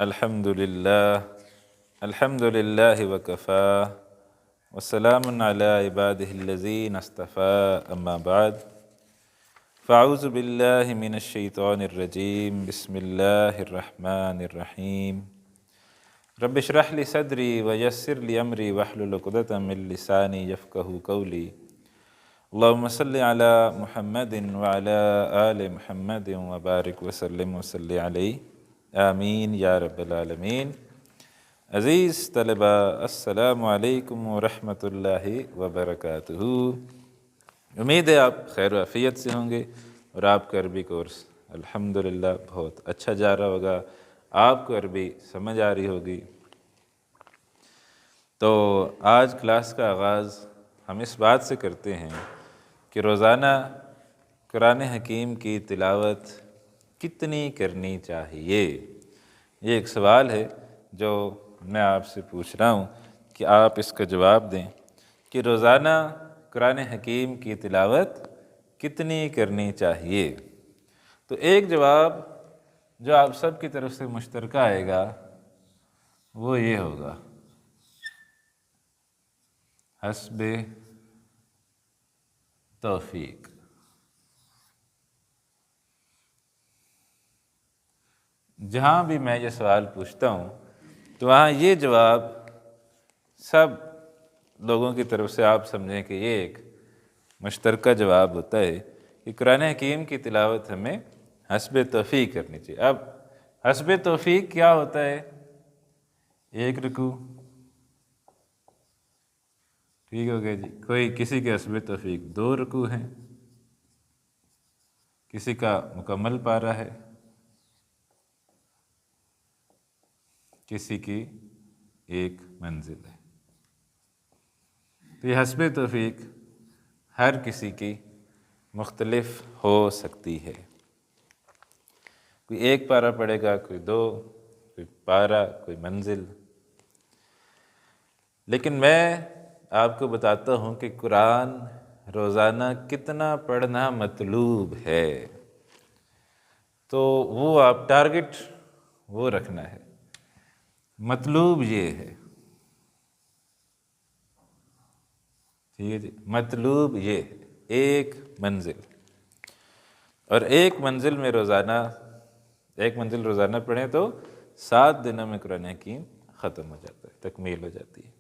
الحمد للہ وکفا وسلام علی عبادہ الذین اصطفیٰ اما بعد فاعوذ باللہ من الشیطان الرجیم بسم اللہ الرحمن الرحیم رب اشرح لی صدری ویسر لی امری واحلل عقدۃ من لسانی یفقہوا قولی اللہم صلی علی محمد وعلی آل محمد وبارک وسلم وصلی علیہ آمین یا رب العالمین۔ عزیز طلبہ، السلام علیکم ورحمۃ اللہ وبرکاتہ۔ امید ہے آپ خیر و عافیت سے ہوں گے اور آپ کا عربی کورس الحمدللہ بہت اچھا جا رہا ہوگا، آپ کو عربی سمجھ آ رہی ہوگی۔ تو آج کلاس کا آغاز ہم اس بات سے کرتے ہیں کہ روزانہ قرآن حکیم کی تلاوت کتنی کرنی چاہیے۔ یہ ایک سوال ہے جو میں آپ سے پوچھ رہا ہوں کہ آپ اس کا جواب دیں کہ روزانہ قرآن حکیم کی تلاوت کتنی کرنی چاہیے۔ تو ایک جواب جو آپ سب کی طرف سے مشترکہ آئے گا وہ یہ ہوگا، حسب توفیق۔ جہاں بھی میں یہ سوال پوچھتا ہوں تو وہاں یہ جواب سب لوگوں کی طرف سے آپ سمجھیں کہ یہ ایک مشترکہ جواب ہوتا ہے کہ قرآن حکیم کی تلاوت ہمیں حسب توفیق کرنی چاہیے۔ اب حسب توفیق کیا ہوتا ہے؟ ایک رکوع، ٹھیک ہو گیا جی۔ کسی کے حسب توفیق 2 رکوع ہیں، کسی کا مکمل پارہ ہے، کسی کی ایک منزل ہے۔ تو یہ حسب توفیق ہر کسی کی مختلف ہو سکتی ہے، کوئی 1 پارہ پڑھے گا، کوئی 2، کوئی پارہ، کوئی منزل۔ لیکن میں آپ کو بتاتا ہوں کہ قرآن روزانہ کتنا پڑھنا مطلوب ہے، تو وہ آپ ٹارگٹ وہ رکھنا ہے، مطلوب یہ ہے، ٹھیک ہے جی۔ مطلوب یہ ہے 1 منزل، اور 1 منزل میں ایک منزل روزانہ پڑھیں تو 7 دنوں میں قرآن حکیم ختم ہو جاتا ہے، تکمیل ہو جاتی ہے۔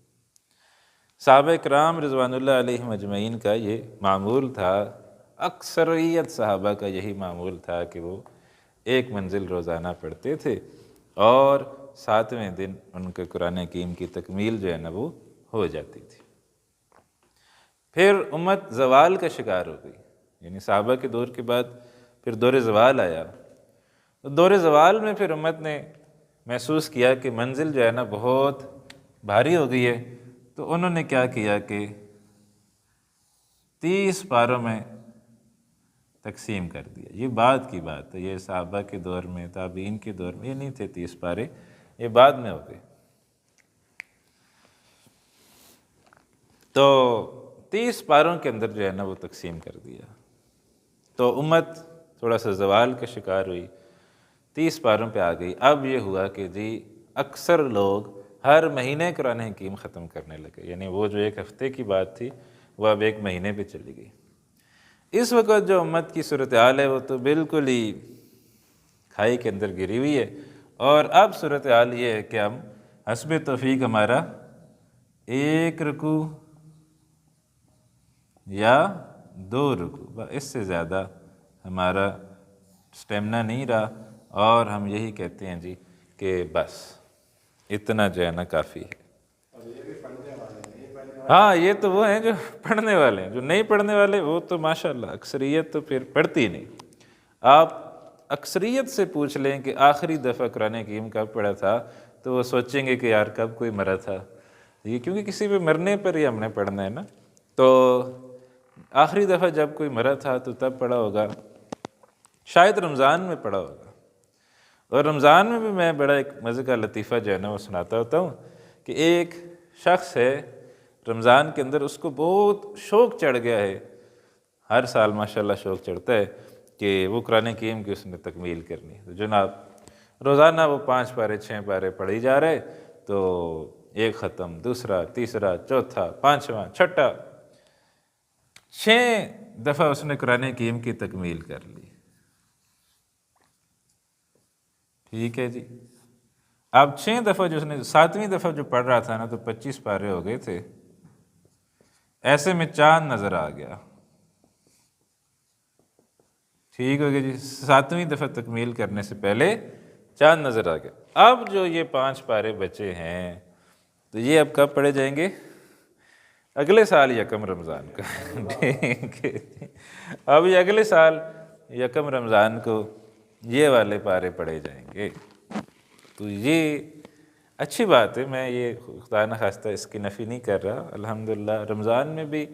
صحابہ کرام رضوان اللہ علیہم اجمعین کا یہ معمول تھا، اکثریت صحابہ کا یہی معمول تھا کہ وہ 1 منزل روزانہ پڑھتے تھے اور 7ویں دن ان کے قرآن حکیم کی تکمیل جو ہے نا وہ ہو جاتی تھی۔ پھر امت زوال کا شکار ہو گئی، یعنی صحابہ کے دور کے بعد پھر دور زوال آیا۔ تو دور زوال میں پھر امت نے محسوس کیا کہ منزل جو ہے نا بہت بھاری ہو گئی ہے، تو انہوں نے کیا کیا کہ 30 پاروں میں تقسیم کر دیا۔ یہ بعد کی بات ہے، یہ صحابہ کے دور میں، تابعین کے دور میں یہ نہیں تھے 30 پارے، یہ بعد میں ہو گئے۔ تو 30 پاروں کے اندر جو ہے نا وہ تقسیم کر دیا، تو امت تھوڑا سا زوال کا شکار ہوئی، 30 پاروں پہ آ گئی۔ اب یہ ہوا کہ جی اکثر لوگ ہر مہینے قرآن حکیم ختم کرنے لگے، یعنی وہ جو 1 ہفتے کی بات تھی وہ اب 1 مہینے پہ چلی گئی۔ اس وقت جو امت کی صورتحال ہے وہ تو بالکل ہی کھائی کے اندر گری ہوئی ہے، اور اب صورتحال یہ ہے کہ ہم حسب توفیق ہمارا 1 رکوع یا 2 رکوع، اس سے زیادہ ہمارا سٹیمنا نہیں رہا، اور ہم یہی کہتے ہیں جی کہ بس اتنا جو ہے نا کافی ہے۔ ہاں، یہ تو وہ ہیں جو پڑھنے والے ہیں، جو نہیں پڑھنے والے وہ تو ماشاءاللہ اکثریت تو پھر پڑھتی نہیں۔ آپ اکثریت سے پوچھ لیں کہ آخری دفعہ قرآن حکیم کب پڑھا تھا تو وہ سوچیں گے کہ یار کب کوئی مرا تھا، یہ کیونکہ کسی پہ مرنے پر ہی ہم نے پڑھنا ہے نا۔ تو آخری دفعہ جب کوئی مرا تھا تو تب پڑھا ہوگا، شاید رمضان میں پڑھا ہوگا۔ اور رمضان میں بھی میں بڑا ایک مزے کا لطیفہ جو ہے نا وہ سناتا ہوتا ہوں کہ ایک شخص ہے رمضان کے اندر، اس کو بہت شوق چڑھ گیا ہے، ہر سال ماشاءاللہ شوق چڑھتا ہے کہ وہ قرآن حکیم کی اس نے تکمیل کرنی ہے۔ تو جناب روزانہ وہ 5 پارے 6 پارے پڑھی جا رہے، تو ایک ختم، دوسرا، تیسرا، چوتھا، پانچواں، چھٹا، 6 دفعہ اس نے قرآن حکیم کی تکمیل کر لی۔ ٹھیک ہے جی، اب 6 دفعہ جو اس نے 7ویں دفعہ جو پڑھ رہا تھا نا، تو 25 پارے ہو گئے تھے، ایسے میں چاند نظر آ گیا۔ ٹھیک ہو گیا جی، 7ویں دفعہ تکمیل کرنے سے پہلے چاند نظر آ گیا۔ اب جو یہ 5 پارے بچے ہیں، تو یہ اب کب پڑھے جائیں گے؟ اگلے سال 1 رمضان کو۔ ٹھیک ہے جی، اب یہ اگلے سال 1 رمضان کو یہ والے پارے پڑھے جائیں گے۔ تو یہ اچھی بات ہے، میں یہ خدا نخواستہ اس کی نفی نہیں کر رہا، الحمدللہ رمضان میں بھی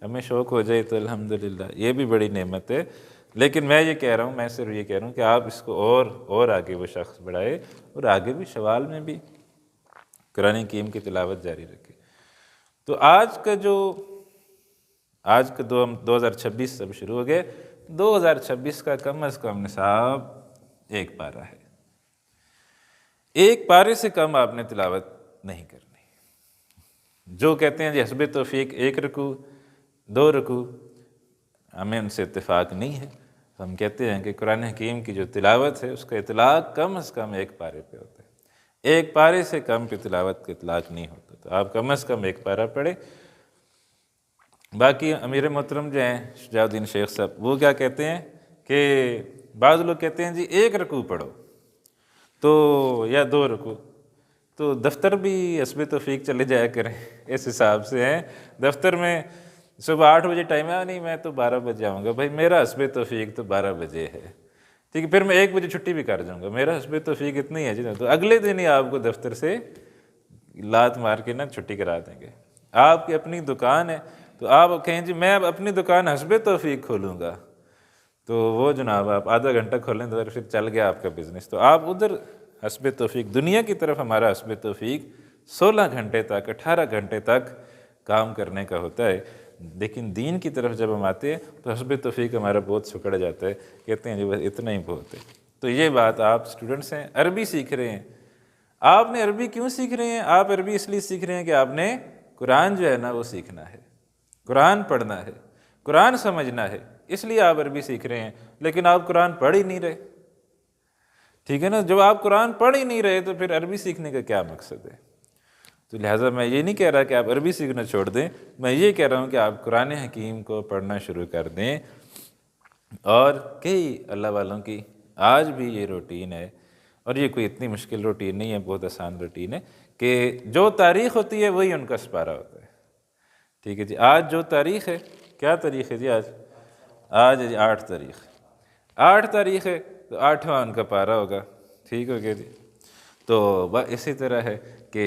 ہمیں شوق ہو جائے تو الحمدللہ یہ بھی بڑی نعمت ہے۔ لیکن میں یہ کہہ رہا ہوں، میں صرف یہ کہہ رہا ہوں کہ آپ اس کو اور آگے وہ شخص بڑھائے، اور آگے بھی شوال میں بھی قرآن حکیم کی تلاوت جاری رکھے۔ تو آج کا 2026 اب شروع ہو گئے، 2026 کا کم از کم نصاب 1 پارہ ہے۔ 1 پارے سے کم آپ نے تلاوت نہیں کرنی۔ جو کہتے ہیں جی حسب توفیق 1 رکوع 2 رکوع، ہمیں ان سے اتفاق نہیں ہے۔ ہم کہتے ہیں کہ قرآن حکیم کی جو تلاوت ہے اس کا اطلاق کم از کم 1 پارے پہ ہوتا ہے، 1 پارے سے کم پہ تلاوت کا اطلاق نہیں ہوتا۔ تو آپ کم از کم 1 پارہ پڑھیں۔ باقی امیر محترم جو ہیں شجاع الدین شیخ صاحب، وہ کیا کہتے ہیں کہ بعض لوگ کہتے ہیں جی 1 رکوع پڑھو تو یا 2 رکوع، تو دفتر بھی حسب توفیق چلے جایا کریں، اس حساب سے ہیں۔ دفتر میں صبح 8 بجے ٹائم ہے، نہیں میں تو 12 بجے آؤں گا، بھائی میرا حسب توفیق تو 12 بجے ہے، ٹھیک ہے، پھر میں 1 بجے چھٹی بھی کر جاؤں گا، میرا حسب توفیق اتنی ہے جی، تو اگلے دن ہی آپ کو دفتر سے لات مار کے نا چھٹی کرا دیں گے۔ آپ کی اپنی دکان ہے، تو آپ کہیں جی میں اب اپنی دکان حسب توفیق کھولوں گا، تو وہ جناب آپ آدھا گھنٹہ کھولیں تو پھر چل گیا آپ کا بزنس۔ تو آپ ادھر حسب توفیق، دنیا کی طرف ہمارا حسب توفیق 16 گھنٹے تک 18 گھنٹے تک کام کرنے کا ہوتا ہے، لیکن دین کی طرف جب ہم آتے ہیں تو حسب توفیق ہمارا بہت سکڑ جاتا ہے، کہتے ہیں جی بس اتنا ہی بہت ہے۔ تو یہ بات، آپ اسٹوڈنٹس ہیں، عربی سیکھ رہے ہیں، آپ نے عربی کیوں سیکھ رہے ہیں؟ آپ عربی اس لیے سیکھ رہے ہیں کہ آپ نے قرآن جو ہے نا وہ سیکھنا ہے، قرآن پڑھنا ہے، قرآن سمجھنا ہے، اس لیے آپ عربی سیکھ رہے ہیں، لیکن آپ قرآن پڑھ ہی نہیں رہے، ٹھیک ہے نا؟ جب آپ قرآن پڑھ ہی نہیں رہے تو پھر عربی سیکھنے کا کیا مقصد ہے؟ تو لہٰذا میں یہ نہیں کہہ رہا کہ آپ عربی سیکھنا چھوڑ دیں، میں یہ کہہ رہا ہوں کہ آپ قرآن حکیم کو پڑھنا شروع کر دیں۔ اور کئی اللہ والوں کی آج بھی یہ روٹین ہے، اور یہ کوئی اتنی مشکل روٹین نہیں ہے، بہت آسان روٹین ہے، کہ جو تاریخ ہوتی ہے وہی ان کا سپارہ ہوتا ہے، ٹھیک ہے جی۔ آج جو تاریخ ہے، کیا تاریخ ہے جی؟ آج ہے جی 8 تاریخ، 8 تاریخ ہے تو 8واں ان کا پارہ ہوگا، ٹھیک ہو گیا جی۔ تو اسی طرح ہے کہ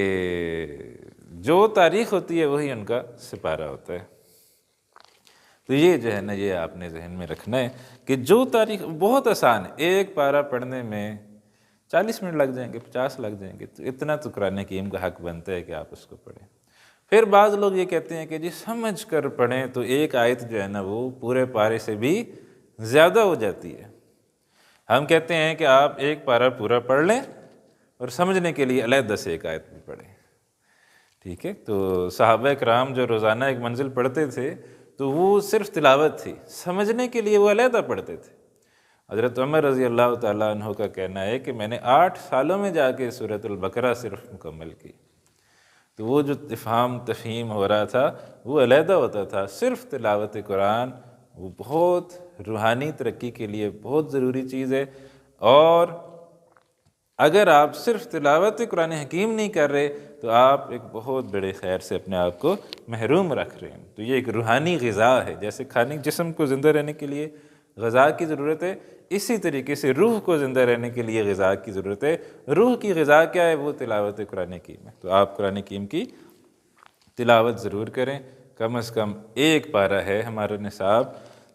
جو تاریخ ہوتی ہے وہی ان کا سپارہ ہوتا ہے۔ تو یہ جو ہے نا، یہ آپ نے ذہن میں رکھنا ہے کہ جو تاریخ بہت آسان ہے، 1 پارہ پڑھنے میں 40 منٹ لگ جائیں گے، 50 لگ جائیں گے، تو اتنا تو قرآن حکیم کا حق بنتا ہے کہ آپ اس کو پڑھیں۔ پھر بعض لوگ یہ کہتے ہیں کہ جی سمجھ کر پڑھیں تو 1 آیت جو ہے نا وہ پورے پارے سے بھی زیادہ ہو جاتی ہے۔ ہم کہتے ہیں کہ آپ 1 پارہ پورا پڑھ لیں اور سمجھنے کے لیے علیحدہ سے 1 آیت بھی پڑھیں، ٹھیک ہے۔ تو صحابہ کرام جو روزانہ 1 منزل پڑھتے تھے تو وہ صرف تلاوت تھی، سمجھنے کے لیے وہ علیحدہ پڑھتے تھے۔ حضرت عمر رضی اللہ تعالیٰ عنہ کا کہنا ہے کہ میں نے 8 سالوں میں جا کے سورۃ البقرہ صرف مکمل کی۔ تو وہ جو افہام تفہیم ہو رہا تھا وہ علیحدہ ہوتا تھا، صرف تلاوت قرآن وہ بہت روحانی ترقی کے لیے بہت ضروری چیز ہے۔ اور اگر آپ صرف تلاوت قرآن حکیم نہیں کر رہے تو آپ ایک بہت بڑے خیر سے اپنے آپ کو محروم رکھ رہے ہیں۔ تو یہ ایک روحانی غذا ہے، جیسے کھانے جسم کو زندہ رہنے کے لیے غذا کی ضرورت ہے، اسی طریقے سے روح کو زندہ رہنے کے لیے غذا کی ضرورت ہے۔ روح کی غذا کیا ہے؟ وہ تلاوت قرآن حکیم ہے۔ تو آپ قرآن حکیم کی تلاوت ضرور کریں، کم از کم 1 پارہ ہے ہمارا نصاب۔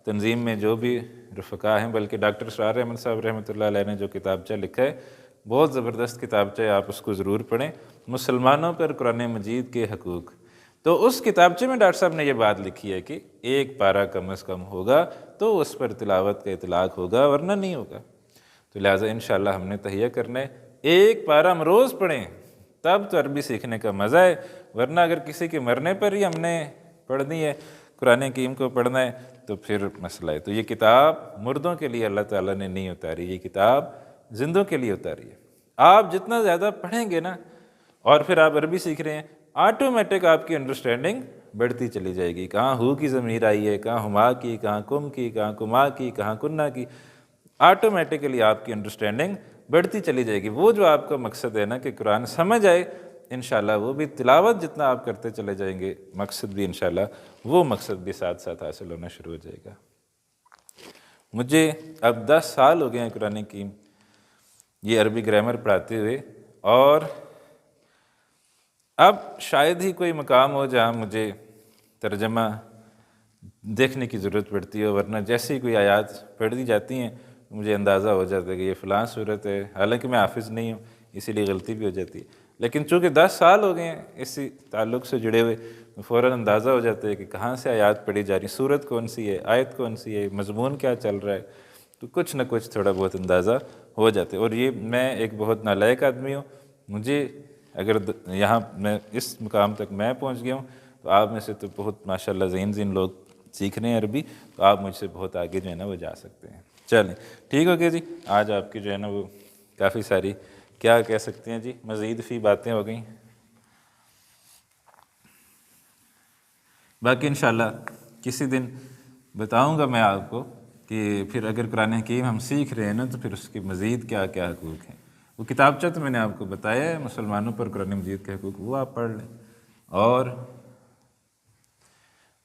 تنظیم میں جو بھی رفقا ہیں، بلکہ ڈاکٹر اسرار احمد صاحب رحمۃ اللہ علیہ نے جو کتابچہ لکھا ہے، بہت زبردست کتابچہ ہے، آپ اس کو ضرور پڑھیں، مسلمانوں پر قرآن مجید کے حقوق۔ تو اس کتابچے میں ڈاکٹر صاحب نے یہ بات لکھی ہے کہ 1 پارہ کم از کم ہوگا تو اس پر تلاوت کا اطلاق ہوگا، ورنہ نہیں ہوگا۔ تو لہٰذا انشاءاللہ ہم نے تہیہ کرنا ہے، ایک پارہ ہم روز پڑھیں تب تو عربی سیکھنے کا مزہ ہے، ورنہ اگر کسی کے مرنے پر ہی ہم نے پڑھنی ہے، قرآن حکیم کو پڑھنا ہے، تو پھر مسئلہ ہے۔ تو یہ کتاب مردوں کے لیے اللہ تعالیٰ نے نہیں اتاری، یہ کتاب زندوں کے لیے اتاری ہے۔ آپ جتنا زیادہ پڑھیں گے نا، اور پھر آپ عربی سیکھ رہے ہیں، آٹومیٹک آپ کی انڈرسٹینڈنگ بڑھتی چلی جائے گی۔ کہاں ہو کی ضمیر آئی ہے، کہاں ہما کی، کہاں کم کی، کہاں کما کی، کہاں کنہ کی، آٹومیٹکلی آپ کی انڈرسٹینڈنگ بڑھتی چلی جائے گی۔ وہ جو آپ کا مقصد ہے نا کہ قرآن سمجھ آئے، انشاءاللہ وہ بھی تلاوت جتنا آپ کرتے چلے جائیں گے، مقصد بھی انشاءاللہ وہ مقصد بھی ساتھ ساتھ حاصل ہونا شروع ہو جائے گا۔ مجھے اب 10 سال ہو گئے ہیں قرآن حکیم یہ عربی گرامر پڑھاتے ہوئے، اور اب شاید ہی کوئی مقام ہو جہاں مجھے ترجمہ دیکھنے کی ضرورت پڑتی ہے، ورنہ جیسے ہی کوئی آیات پڑھ دی جاتی ہیں مجھے اندازہ ہو جاتا ہے کہ یہ فلاں صورت ہے، حالانکہ میں حافظ نہیں ہوں اسی لیے غلطی بھی ہو جاتی ہے، لیکن چونکہ 10 سال ہو گئے ہیں اسی تعلق سے جڑے ہوئے، فوراً اندازہ ہو جاتا ہے کہ کہاں سے آیات پڑھی جا رہی، صورت کون سی ہے، آیت کون سی ہے، مضمون کیا چل رہا ہے، تو کچھ نہ کچھ تھوڑا بہت اندازہ ہو جاتا ہے۔ اور یہ میں ایک بہت نالائق آدمی ہوں، مجھے اگر یہاں میں اس مقام تک میں پہنچ گیا ہوں، تو آپ میں سے تو بہت ماشاءاللہ ذہین لوگ سیکھ رہے ہیں عربی، تو آپ مجھ سے بہت آگے جو ہے نا وہ جا سکتے ہیں۔ چلیں ٹھیک ہو گیا جی، آج آپ کی جو ہے نا وہ کافی ساری کیا کہہ سکتے ہیں جی مزید فی باتیں ہو گئیں، باقی انشاءاللہ کسی دن بتاؤں گا میں آپ کو کہ پھر اگر قرآن حکیم ہم سیکھ رہے ہیں نا تو پھر اس کے مزید کیا کیا حقوق ہیں۔ وہ کتابچہ تو میں نے آپ کو بتایا ہے مسلمانوں پر قرآن مجید کے حقوق، وہ آپ پڑھ لیں، اور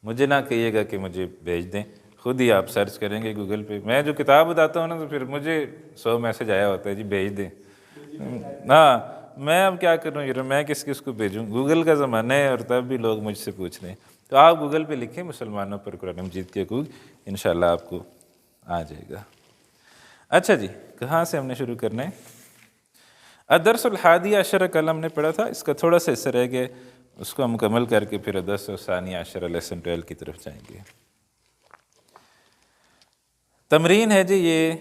مجھے نہ کہیے گا کہ مجھے بھیج دیں، خود ہی آپ سرچ کریں گے گوگل پہ، میں جو کتاب بتاتا ہوں نا تو پھر مجھے 100 میسج آیا ہوتا ہے جی بھیج دیں۔ ہاں میں اب کیا کروں یار، میں کس کو بھیجوں، گوگل کا زمانہ ہے اور تب بھی لوگ مجھ سے پوچھ رہے ہیں، تو آپ گوگل پہ لکھیں مسلمانوں پر قرآن مجید کے حقوق، انشاءاللہ آپ کو آ جائے گا۔ اچھا جی، کہاں سے ہم نے شروع کرنا ہے؟ الدرس الحادی عشر کل ہم نے پڑھا تھا، اس کا تھوڑا سا حصہ رہ گیا، اس کو ہم مکمل کر کے پھر الدرس الثانی عشر لیسن 12 کی طرف جائیں گے۔ تمرین ہے جی یہ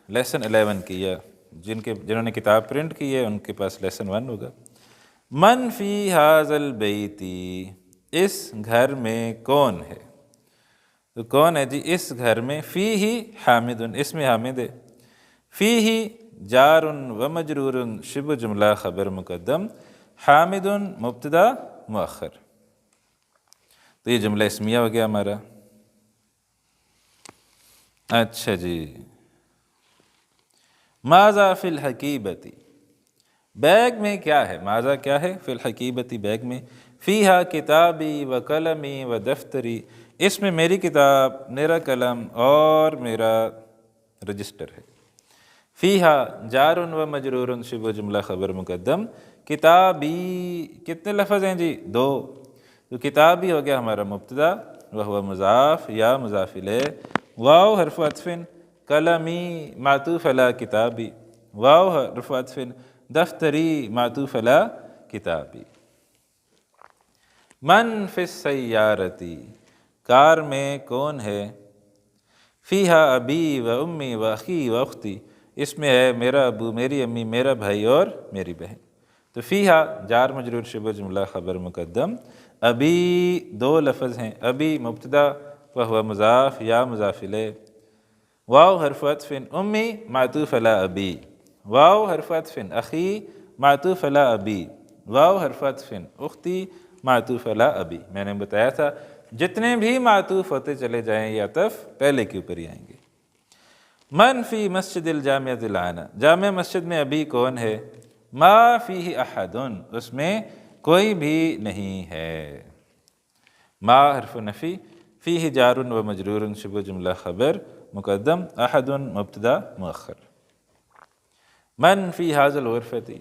لیسن 11 کی، یا جنہوں نے کتاب پرنٹ کی ہے ان کے پاس لیسن 1 ہوگا۔ من فی ھذا البیت، اس گھر میں کون ہے؟ تو کون ہے جی اس گھر میں؟ فی ہی حامد، اس میں حامد ہے، فی ہی جار و مجرور شبہ جملہ خبر مقدم، حامد مبتدا مؤخر، تو یہ جملہ اسمیہ ہو گیا ہمارا۔ اچھا جی، ماذا فی الحقیبتی، بیگ میں کیا ہے؟ ماذا کیا ہے؟ فی الحقیبتی بیگ میں، فیہا کتابی و قلمی و دفتری، اس میں میری کتاب، میرا قلم اور میرا رجسٹر ہے۔ فیہا جار و مجرور شبہ جملہ خبر مقدم، کتابی کتنے لفظ ہیں جی؟ 2، تو کتابی ہو گیا ہمارا مبتدا وہو مضاف یا مضاف الیہ، واو حرف عطف، قلمی معطوف علی کتابی، واو حرف عطف، دفتری معطوف علی کتابی۔ من فی السیارتی، کار میں کون ہے؟ فیہا ابی و امی و اخی و اختی، اس میں ہے میرا ابو، میری امی، میرا بھائی اور میری بہن، تو فیہا جار مجرور شبہ جملہ خبر مقدم، ابی 2 لفظ ہیں، ابی مبتدا وہو مضاف یا مضاف الیہ، واو حرف عطف، امی معطوف علی ابی، واو حرف عطف، اخی معطوف علی ابی، واو حرف عطف، اختی معطوف علی ابی۔ میں نے بتایا تھا جتنے بھی معطوف ہوتے چلے جائیں یہ عطف پہلے کے اوپر ہی آئیں گے۔ من فی مسجد الجامعۃ الآن، جامع مسجد میں ابھی کون ہے؟ ما فیہ احد، اس میں کوئی بھی نہیں ہے، ما حرف نفی، فیہ جار و مجرور شبہ جملہ خبر مقدم، احد مبتدا مؤخر۔ من فی ھذا الغرفۃ،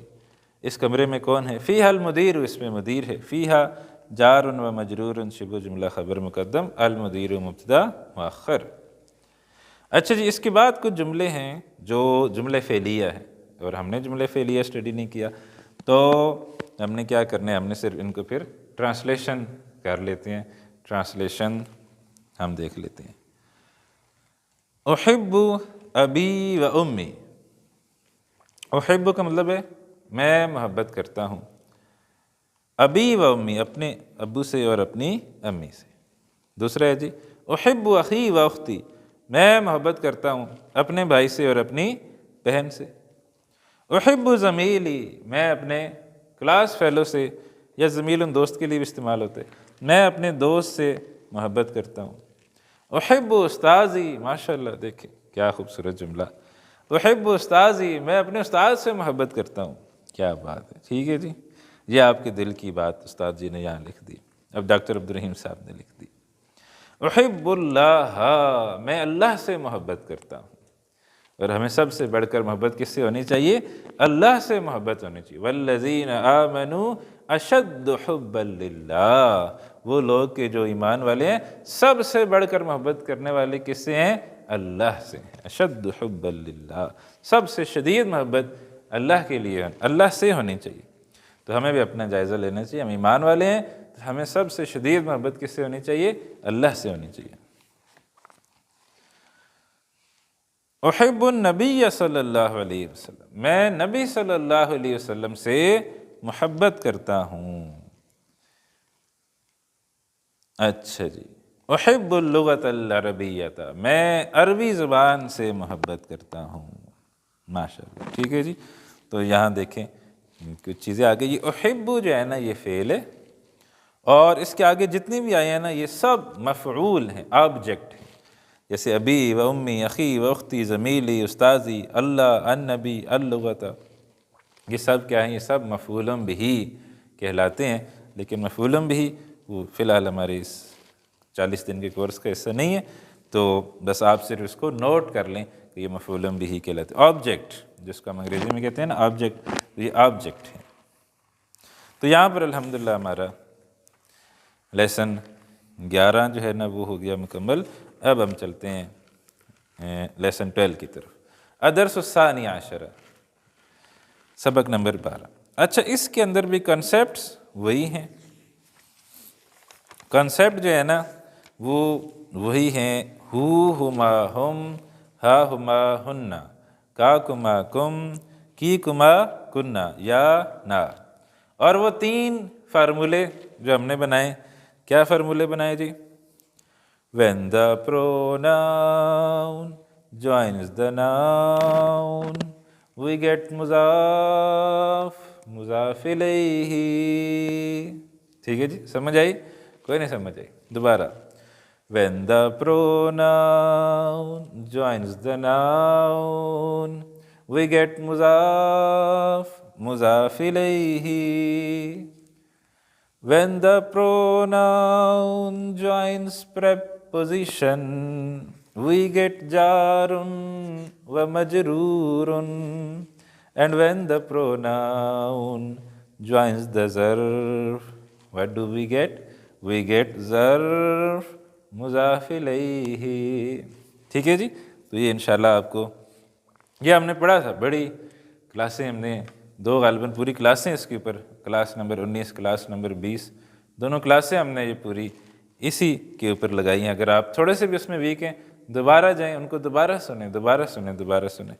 اس کمرے میں کون ہے؟ فیہا المدیر، اس میں مدیر ہے، فیہا جار و مجرور شبہ جملہ خبر مقدم، المدیر مبتدا مؤخر۔ اچھا جی، اس کے بعد کچھ جملے ہیں جو جملے فعلیہ ہیں، اور ہم نے جملے فعلیہ اسٹڈی نہیں کیا، تو ہم نے کیا کرنا ہے، ہم نے صرف ان کو پھر ٹرانسلیشن کر لیتے ہیں، ٹرانسلیشن ہم دیکھ لیتے ہیں۔ احب ابی و امی، احب کا مطلب ہے میں محبت کرتا ہوں، ابی و امی، اپنے ابو سے اور اپنی امی سے۔ دوسرا ہے جی احب اخی و اختی، میں محبت کرتا ہوں اپنے بھائی سے اور اپنی بہن سے۔ احب زمیلی، میں اپنے کلاس فیلو سے، یا زمیل دوست کے لیے بھی استعمال ہوتے، میں اپنے دوست سے محبت کرتا ہوں۔ احب استاذی، ماشاءاللہ دیکھیں کیا خوبصورت جملہ، احب استاذی، میں اپنے استاد سے محبت کرتا ہوں۔ کیا بات ہے، ٹھیک ہے جی، یہ آپ کے دل کی بات استاد جی نے یہاں لکھ دی، اب ڈاکٹر عبدالرحیم صاحب نے لکھ دی۔ احب اللہ، میں اللہ سے محبت کرتا ہوں، اور ہمیں سب سے بڑھ کر محبت کس سے ہونی چاہیے؟ اللہ سے محبت ہونی چاہیے۔ والذین آمنوا اشد حبا للہ، وہ لوگ کہ جو ایمان والے ہیں سب سے بڑھ کر محبت کرنے والے کس سے ہیں؟ اللہ سے ہیں۔ اشد حبا للہ، سب سے شدید محبت اللہ کے لیے اللہ سے ہونی چاہیے۔ تو ہمیں بھی اپنا جائزہ لینا چاہیے، ہم ایمان والے ہیں تو ہمیں سب سے شدید محبت کس سے ہونی چاہیے؟ اللہ سے ہونی چاہیے۔ احب النبی صلی اللہ علیہ وسلم، میں نبی صلی اللہ علیہ وسلم سے محبت کرتا ہوں۔ اچھا جی، احب اللغۃ العربیۃ، میں عربی زبان سے محبت کرتا ہوں۔ ماشاءاللہ، ٹھیک ہے جی۔ تو یہاں دیکھیں کچھ چیزیں آگے، یہ احب جو ہے نا یہ فعل ہے، اور اس کے آگے جتنی بھی آئے ہیں نا یہ سب مفعول ہیں، آبجیکٹ ہیں، جیسے ابی و امی، اخی و اختی، زمیلی، استاذی، اللہ، النبی، اللغۃ، یہ سب کیا ہیں؟ یہ سب مفعول بہ کہلاتے ہیں، لیکن مفعول بہ وہ فی الحال ہمارے اس 40 دن کے کورس کا حصہ نہیں ہے، تو بس آپ صرف اس کو نوٹ کر لیں کہ یہ مفعول بہ کہلاتے ہیں۔ آبجیکٹ جس کو ہم انگریزی میں کہتے ہیں نا آبجیکٹ، یہ آبجیکٹ ہے۔ تو یہاں پر الحمدللہ ہمارا لیسن 11 جو ہے نا وہ ہو گیا مکمل۔ اب ہم چلتے ہیں لیسن 12 کی طرف، الدرس الثانی عشرہ، سبق نمبر 12۔ اچھا، اس کے اندر بھی کنسیپٹس وہی ہیں، کنسیپٹ جو ہے نا وہ وہی ہیں، ہو ہما ہم، ہا ہما ہننا، کا کما کم، کی کما کننا، یا نا۔ اور وہ 3 فارمولے جو ہم نے بنائے، کیا فارمولے بنائے جی؟ when the pronoun joins the noun we get مضاف، مضاف الیہ۔ ٹھیک ہے جی، سمجھ آئی؟ کوئی نہیں سمجھ آئی؟ دوبارہ، when the pronoun joins the noun we get مضاف، مضاف الیہ۔ when the pronoun joins preposition we get jarun wa majrurun, and when the pronoun joins the zarf what do we get? we get zarf مضاف الیہ۔ ٹھیک ہے جی، تو یہ انشاءاللہ آپ کو یہ ہم نے پڑھا تھا، بڑی کلاسیں ہم نے 2 غالباً پوری کلاسیں اس کے اوپر، کلاس نمبر 19، کلاس نمبر 20، دونوں کلاسیں ہم نے یہ پوری اسی کے اوپر لگائی ہیں۔ اگر آپ تھوڑے سے بھی اس میں ویک ہیں دوبارہ جائیں، ان کو دوبارہ سنیں، دوبارہ سنیں، دوبارہ سنیں،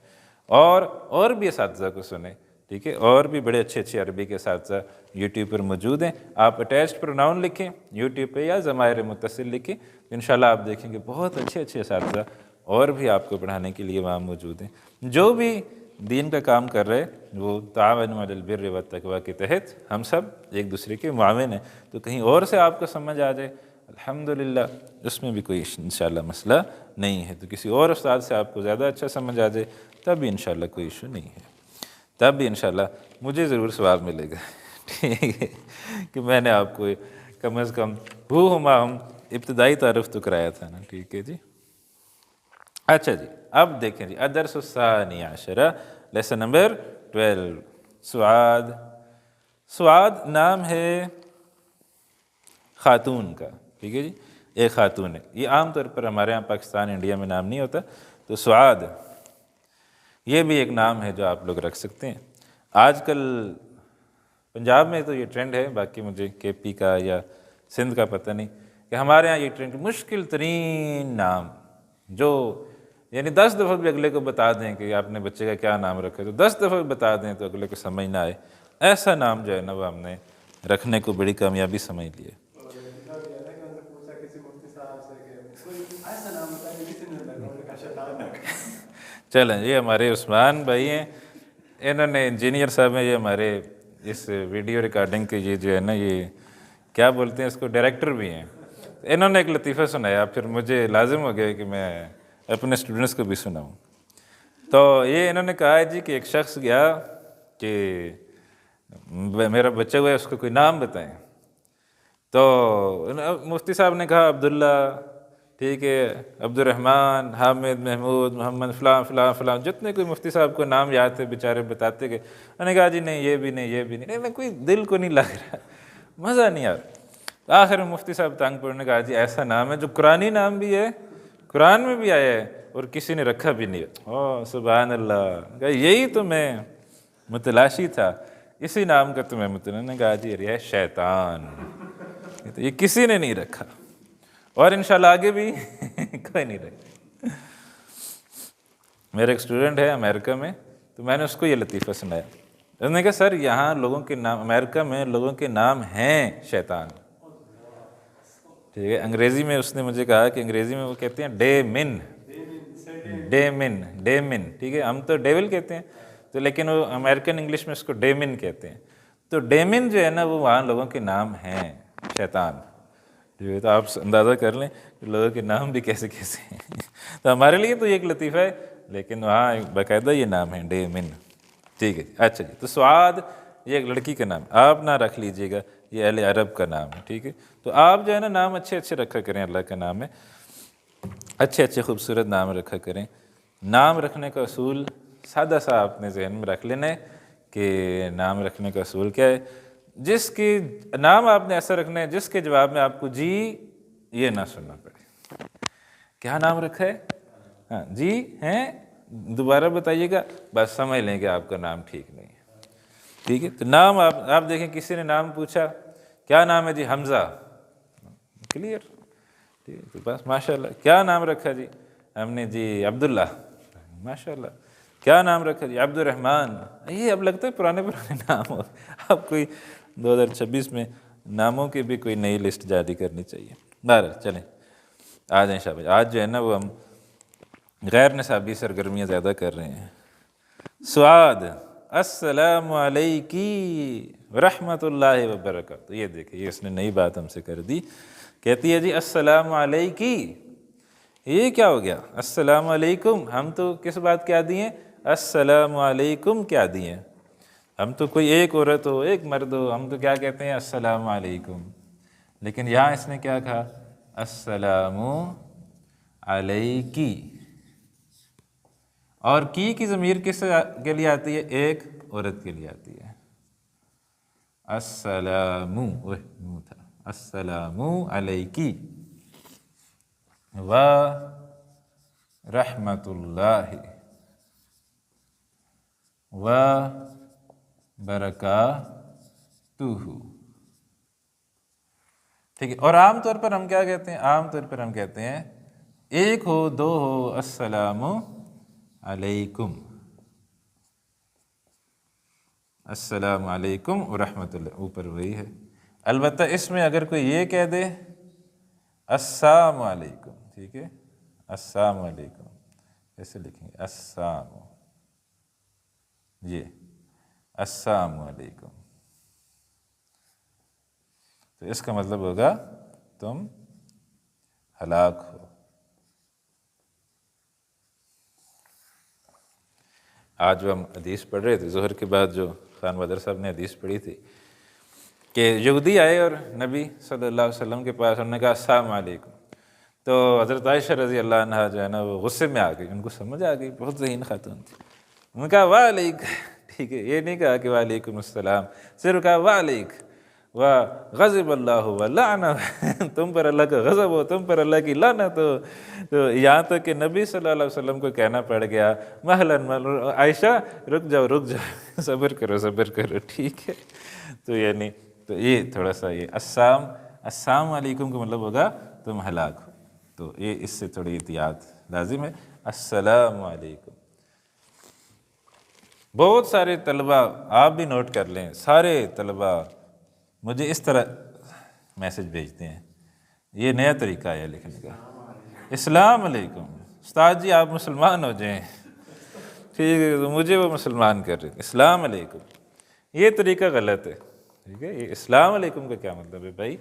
اور بھی اساتذہ کو سنیں، ٹھیک ہے؟ اور بھی بڑے اچھے اچھے عربی کے اساتذہ یوٹیوب پر موجود ہیں۔ آپ اٹیچڈ پروناؤن لکھیں یوٹیوب پہ یا ضمائر متصل لکھیں، انشاءاللہ آپ دیکھیں گے بہت اچھے اچھے اساتذہ اور بھی آپ کو پڑھانے کے لیے وہاں موجود ہیں۔ جو بھی دین کا کام کر رہے وہ تعاونوا علی البر والتقوی کے تحت ہم سب ایک دوسرے کے معاون ہیں، تو کہیں اور سے آپ کو سمجھ آ جائے الحمدللہ اس میں بھی کوئی انشاءاللہ مسئلہ نہیں ہے، تو کسی اور استاد سے آپ کو زیادہ اچھا سمجھ آ جائے تب بھی انشاءاللہ کوئی ایشو نہیں ہے، تب بھی انشاءاللہ مجھے ضرور ثواب ملے گا، ٹھیک ہے، کہ میں نے آپ کو کم از کم ہما ہم ابتدائی تعارف تو کرایا تھا نا، ٹھیک ہے جی۔ اچھا جی، اب دیکھیں جی، الدرس الثانی عشرہ، لیسن نمبر 12، سعاد۔ سعاد نام ہے خاتون کا، ٹھیک ہے جی، ایک خاتون ہے، یہ عام طور پر ہمارے یہاں پاکستان انڈیا میں نام نہیں ہوتا، تو سعاد یہ بھی ایک نام ہے جو آپ لوگ رکھ سکتے ہیں۔ آج کل پنجاب میں تو یہ ٹرینڈ ہے، باقی مجھے کے پی کا یا سندھ کا پتہ نہیں، کہ ہمارے ہاں یہ ٹرینڈ مشکل ترین نام جو یعنی 10 دفعہ بھی اگلے کو بتا دیں کہ آپ نے بچے کا کیا نام رکھا، تو 10 دفعہ بھی بتا دیں تو اگلے کو سمجھ نہ آئے، ایسا نام جو ہے نا وہ ہم نے رکھنے کو بڑی کامیابی سمجھ لیے۔ چلیں، یہ ہمارے عثمان بھائی ہیں، انہوں نے انجینئر صاحب ہیں، یہ ہمارے اس ویڈیو ریکارڈنگ کے یہ جو ہے نا یہ کیا بولتے ہیں اس کو، ڈائریکٹر بھی ہیں۔ انہوں نے ایک لطیفہ سنایا، پھر مجھے لازم ہو گیا کہ میں اپنے اسٹوڈنٹس کو بھی سناؤں۔ تو یہ انہوں نے کہا ہے جی کہ ایک شخص گیا کہ میرا بچہ ہوا ہے، اس کو کوئی نام بتائیں۔ تو مفتی صاحب نے کہا عبداللہ، ٹھیک ہے، عبد الرحمن، حامد، محمود، محمد، فلاں فلاں فلاں، جتنے کوئی مفتی صاحب کو نام یاد تھے بیچارے بتاتے گئے۔ انہوں نے کہا جی نہیں یہ بھی نہیں، یہ بھی نہیں، کوئی دل کو نہیں لگ رہا، مزہ نہیں آ رہا۔ آخر میں مفتی صاحب تنگ پڑنے نے کہا جی ایسا نام ہے جو قرآنی نام بھی ہے، قرآن میں بھی آیا ہے اور کسی نے رکھا بھی نہیں۔ او سبحان اللہ، کہا یہی تو میں متلاشی تھا، اسی نام کا تو میں نے کہا جی یہ ہے شیطان، یہ کسی نے نہیں رکھا اور انشاءاللہ آگے بھی کوئی نہیں رکھا۔ میرا ایک اسٹوڈنٹ ہے امریکہ میں، تو میں نے اس کو یہ لطیفہ سنایا۔ اس نے کہا سر یہاں لوگوں کے نام، امریکہ میں لوگوں کے نام ہیں شیطان، ٹھیک ہے۔ انگریزی میں اس نے مجھے کہا کہ انگریزی میں وہ کہتے ہیں ڈیمن، ڈیمن، ڈیمن، ٹھیک ہے، ہم تو ڈیول کہتے ہیں تو، لیکن وہ امریکن انگلش میں اس کو ڈیمن کہتے ہیں۔ تو ڈیمن جو ہے نا وہ وہاں لوگوں کے نام ہیں شیطان، ٹھیک ہے۔ تو آپ اندازہ کر لیں کہ لوگوں کے نام بھی کیسے کیسے ہیں۔ تو ہمارے لیے تو یہ ایک لطیفہ ہے، لیکن وہاں باقاعدہ یہ نام ہے ڈیمن، ٹھیک ہے۔ اچھا جی، تو سعاد یہ ایک لڑکی کا نام، آپ نہ رکھ لیجئے گا، یہ اہل عرب کا نام ہے، ٹھیک ہے۔ تو آپ جو ہے نا نام اچھے اچھے رکھا کریں، اللہ کا نام ہے، اچھے اچھے خوبصورت نام رکھا کریں۔ نام رکھنے کا اصول سادہ سا اپنے ذہن میں رکھ لینا ہے کہ نام رکھنے کا اصول کیا ہے۔ جس کی نام آپ نے ایسا رکھنا ہے جس کے جواب میں آپ کو جی یہ نہ سننا پڑے۔ کیا نام رکھا ہے؟ ہاں جی ہیں، دوبارہ بتائیے گا، بس سمجھ لیں کہ آپ کا نام ٹھیک نہیں ہے، ٹھیک ہے۔ تو نام آپ دیکھیں، کسی نے نام پوچھا کیا نام ہے جی؟ حمزہ، کلیئر، ٹھیک ہے۔ تو بس ماشاء اللہ، کیا نام رکھا جی؟ ہم نے جی عبداللہ، ماشاء اللہ۔ کیا نام رکھا جی؟ عبد الرحمن۔ یہ اب لگتا ہے پرانے نام ہو، اب کوئی 2026 میں ناموں کی بھی کوئی نئی لسٹ جاری کرنی چاہیے۔ بہرحال چلیں آ جائیں شاباش۔ آج جو ہے نا وہ ہم غیر نصابی سرگرمیاں زیادہ کر رہے ہیں۔ سعاد، السلام علیکی ورحمۃ اللہ وبرکاتہ۔ یہ دیکھیں، یہ اس نے نئی بات ہم سے کر دی، کہتی ہے جی السلام علیکی۔ یہ کیا ہو گیا؟ السلام علیکم، ہم تو کس بات کیا دیے؟ السلام علیکم کیا دیے؟ ہم تو کوئی ایک عورت ہو، ایک مرد ہو، ہم تو کیا کہتے ہیں؟ السلام علیکم۔ لیکن یہاں اس نے کیا کہا؟ السلام علیکی۔ اور کی ضمیر کس کے لیے آتی ہے؟ ایک عورت کے لیے آتی ہے۔ السلام، منہ تھا، السلام علیکی و رحمت اللہ و برکاتہ، ٹھیک ہے۔ اور عام طور پر ہم کیا کہتے ہیں؟ عام طور پر ہم کہتے ہیں ایک ہو، دو ہو، السلام علیکم، السلام علیکم ورحمۃ اللہ، اوپر وہی ہے۔ البتہ اس میں اگر کوئی یہ کہہ دے السلام علیکم، ٹھیک ہے، السلام علیکم، ایسے لکھیں گے السلام، یہ السلام علیکم، تو اس کا مطلب ہوگا تم ہلاک ہو۔ آج جو ہم حدیث پڑھ رہے تھے ظہر کے بعد، جو خان بدر صاحب نے حدیث پڑھی تھی کہ یہودی آئے اور نبی صلی اللہ علیہ وسلم کے پاس، انہوں نے کہا السلام علیکم۔ تو حضرت عائشہ رضی اللہ عنہا جو ہے نا وہ غصے میں آ گئی، ان کو سمجھ آ گئی، بہت ذہین خاتون تھی، انہوں نے کہا وعلیکم، ٹھیک ہے، یہ نہیں کہا کہ وعلیکم السلام، صرف کہا وعلیکم وغضب اللہ ولعنہ، تم پر اللہ کا غضب ہو، تم پر اللہ کی لعنت ہو۔ تو یہاں تک کہ نبی صلی اللہ علیہ وسلم کو کہنا پڑ گیا مہلاً عائشہ رک جاؤ رک جاؤ، صبر کرو صبر کرو، ٹھیک ہے۔ تو یعنی تو یہ تھوڑا سا یہ السلام علیکم کا مطلب ہوگا تم ہلاک ہو، تو یہ اس سے تھوڑی احتیاط لازم ہے۔ السلام علیکم. بہت سارے طلباء، آپ بھی نوٹ کر لیں، سارے طلباء مجھے اس طرح میسج بھیجتے ہیں. یہ نیا طریقہ ہے لکھنے کا. السلام علیکم استاد جی، آپ مسلمان ہو جائیں. ٹھیک ہے، تو مجھے وہ مسلمان کر رہے ہیں. السلام علیکم، یہ طریقہ غلط ہے. ٹھیک ہے، یہ السلام علیکم کا کیا مطلب ہے بھائی؟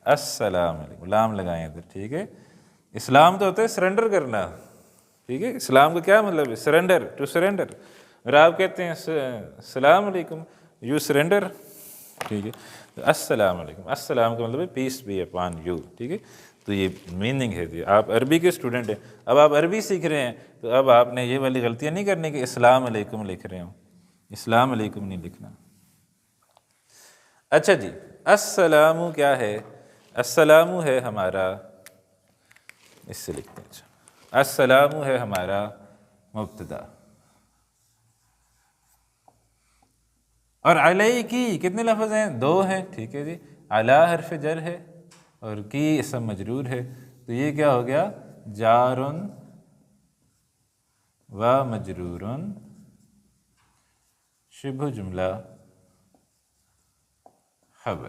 السلام علیکم، لام لگائیں ادھر. ٹھیک ہے، اسلام تو ہوتا ہے سرنڈر کرنا. ٹھیک ہے، اسلام کا کیا مطلب ہے؟ Surrender, to surrender. اور آپ کہتے ہیں السلام علیکم، یو سرنڈر. ٹھیک ہے، تو السلام علیکم، السلام کا مطلب ہے پیس بی اپان یو. ٹھیک ہے، تو یہ میننگ ہے. جی آپ عربی کے اسٹوڈنٹ ہیں، اب آپ عربی سیکھ رہے ہیں، تو اب آپ نے یہ والی غلطیاں نہیں کرنی کہ السلام علیکم لکھ رہے ہوں. السلام علیکم نہیں لکھنا. اچھا جی، السلام کیا ہے؟ السلام ہے ہمارا، اس سے لکھتے ہیں. اچھا، السلام ہے ہمارا مبتدا. اور علیہ کی کتنے لفظ ہیں؟ 2 ہیں. ٹھیک ہے جی، علی حرف جر ہے اور کی اسم مجرور ہے. تو یہ کیا ہو گیا؟ جار و مجرور شبہ جملہ خبر.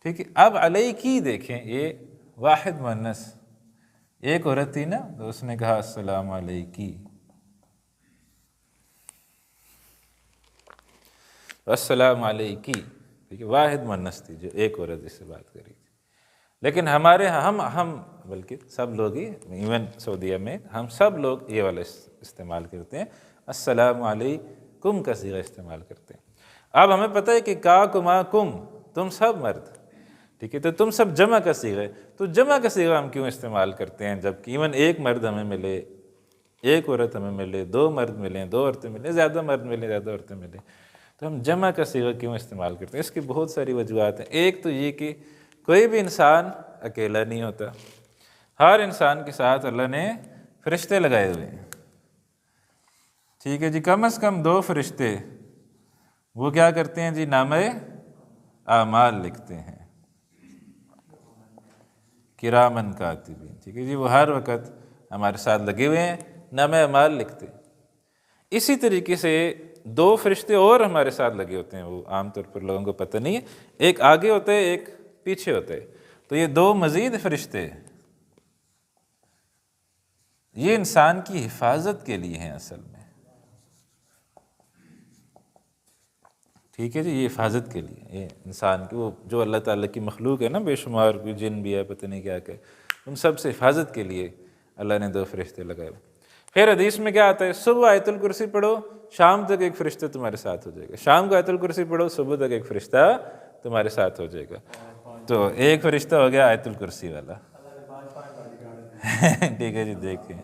ٹھیک ہے، اب علیہ کی دیکھیں، یہ واحد مؤنث، ایک عورت تھی نا، تو اس نے کہا السلام علیکی. السلام علیکی. ٹھیک ہے، واحد مؤنث تھی جو ایک عورت اس سے بات کری تھی. لیکن ہمارے ہم بلکہ سب لوگ ہی، ایون سعودیہ میں ہم سب لوگ یہ والا استعمال کرتے ہیں، السلام علیکم کا صیغہ استعمال کرتے ہیں. اب ہمیں پتہ ہے کہ کا کما کم، تم سب مرد. ٹھیک ہے، تو تم سب جمع کا صیغہ ہے. تو جمع کا صیغہ ہم کیوں استعمال کرتے ہیں جب کہ ایون ایک مرد ہمیں ملے، ایک عورت ہمیں ملے، 2 مرد ملیں، 2 عورتیں ملیں، زیادہ مرد ملیں، زیادہ عورتیں ملیں، تو ہم جمع کا صیغہ کیوں استعمال کرتے ہیں؟ اس کی بہت ساری وجوہات ہیں. ایک تو یہ کہ کوئی بھی انسان اکیلا نہیں ہوتا، ہر انسان کے ساتھ اللہ نے فرشتے لگائے ہوئے ہیں. ٹھیک ہے جی، کم از کم 2 فرشتے، وہ کیا کرتے ہیں جی؟ نامہ اعمال لکھتے ہیں، کرامن کاتبین. ٹھیک ہے جی، وہ ہر وقت ہمارے ساتھ لگے ہوئے ہیں، نامہ اعمال لکھتے ہیں. اسی طریقے سے 2 فرشتے اور ہمارے ساتھ لگے ہوتے ہیں، وہ عام طور پر لوگوں کو پتہ نہیں ہے. ایک آگے ہوتا ہے، ایک پیچھے ہوتا ہے. تو یہ 2 مزید فرشتے یہ انسان کی حفاظت کے لیے ہیں اصل میں. ٹھیک ہے جی، یہ حفاظت کے لیے، یہ انسان کی، وہ جو اللہ تعالیٰ کی مخلوق ہے نا، بے شمار، کوئی جن بھی ہے، پتہ نہیں کیا کہ، ان سب سے حفاظت کے لیے اللہ نے 2 فرشتے لگائے. پھر حدیث میں کیا آتا ہے؟ صبح آیت الکرسی پڑھو، شام تک ایک فرشتہ تمہارے ساتھ ہو جائے گا. شام کو آیت الکرسی پڑھو، صبح تک ایک فرشتہ تمہارے ساتھ ہو جائے گا. تو ایک فرشتہ ہو گیا آیت الکرسی والا. ٹھیک ہے جی، دیکھیں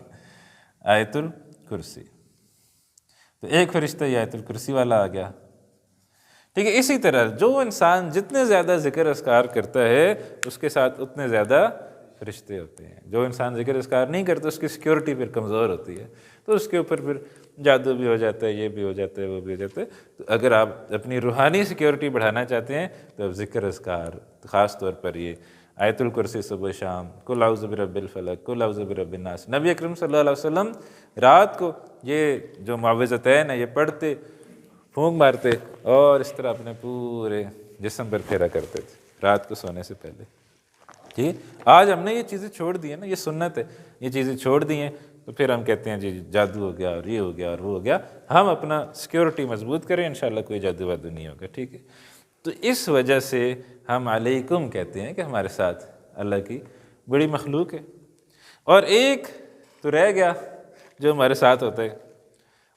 آیت الکرسی، تو ایک فرشتہ یہ آیت الکرسی والا آ گیا. ٹھیک ہے، اسی طرح جو انسان جتنے زیادہ ذکر اذکار کرتا ہے اس کے ساتھ اتنے زیادہ فرشتے ہوتے ہیں. جو انسان ذکر اذکار نہیں کرتا اس کی سیکیورٹی پھر کمزور ہوتی ہے، تو اس کے اوپر پھر جادو بھی ہو جاتا ہے، یہ بھی ہو جاتا ہے، وہ بھی ہو جاتا ہے. تو اگر آپ اپنی روحانی سیکیورٹی بڑھانا چاہتے ہیں تو اب ذکر اذکار، خاص طور پر یہ آیت الکرسی صبح شام، قل اعوذ برب الفلق، قل اعوذ برب الناس. نبی اکرم صلی اللہ علیہ وسلم رات کو یہ جو معوذتین ہیں یہ پڑھتے، پھونک مارتے اور اس طرح اپنے پورے جسم پر پھیرا کرتے تھے رات کو سونے سے پہلے. ٹھیک، آج ہم نے یہ چیزیں چھوڑ دی ہیں نا، یہ سنت ہے، یہ چیزیں چھوڑ دی ہیں، تو پھر ہم کہتے ہیں جی جادو ہو گیا اور یہ ہو گیا اور وہ ہو گیا. ہم اپنا سیکیورٹی مضبوط کریں، انشاءاللہ کوئی جادو وادو نہیں ہوگا. ٹھیک ہے، تو اس وجہ سے ہم علیکم کہتے ہیں کہ ہمارے ساتھ اللہ کی بڑی مخلوق ہے. اور ایک تو رہ گیا جو ہمارے ساتھ ہوتا ہے،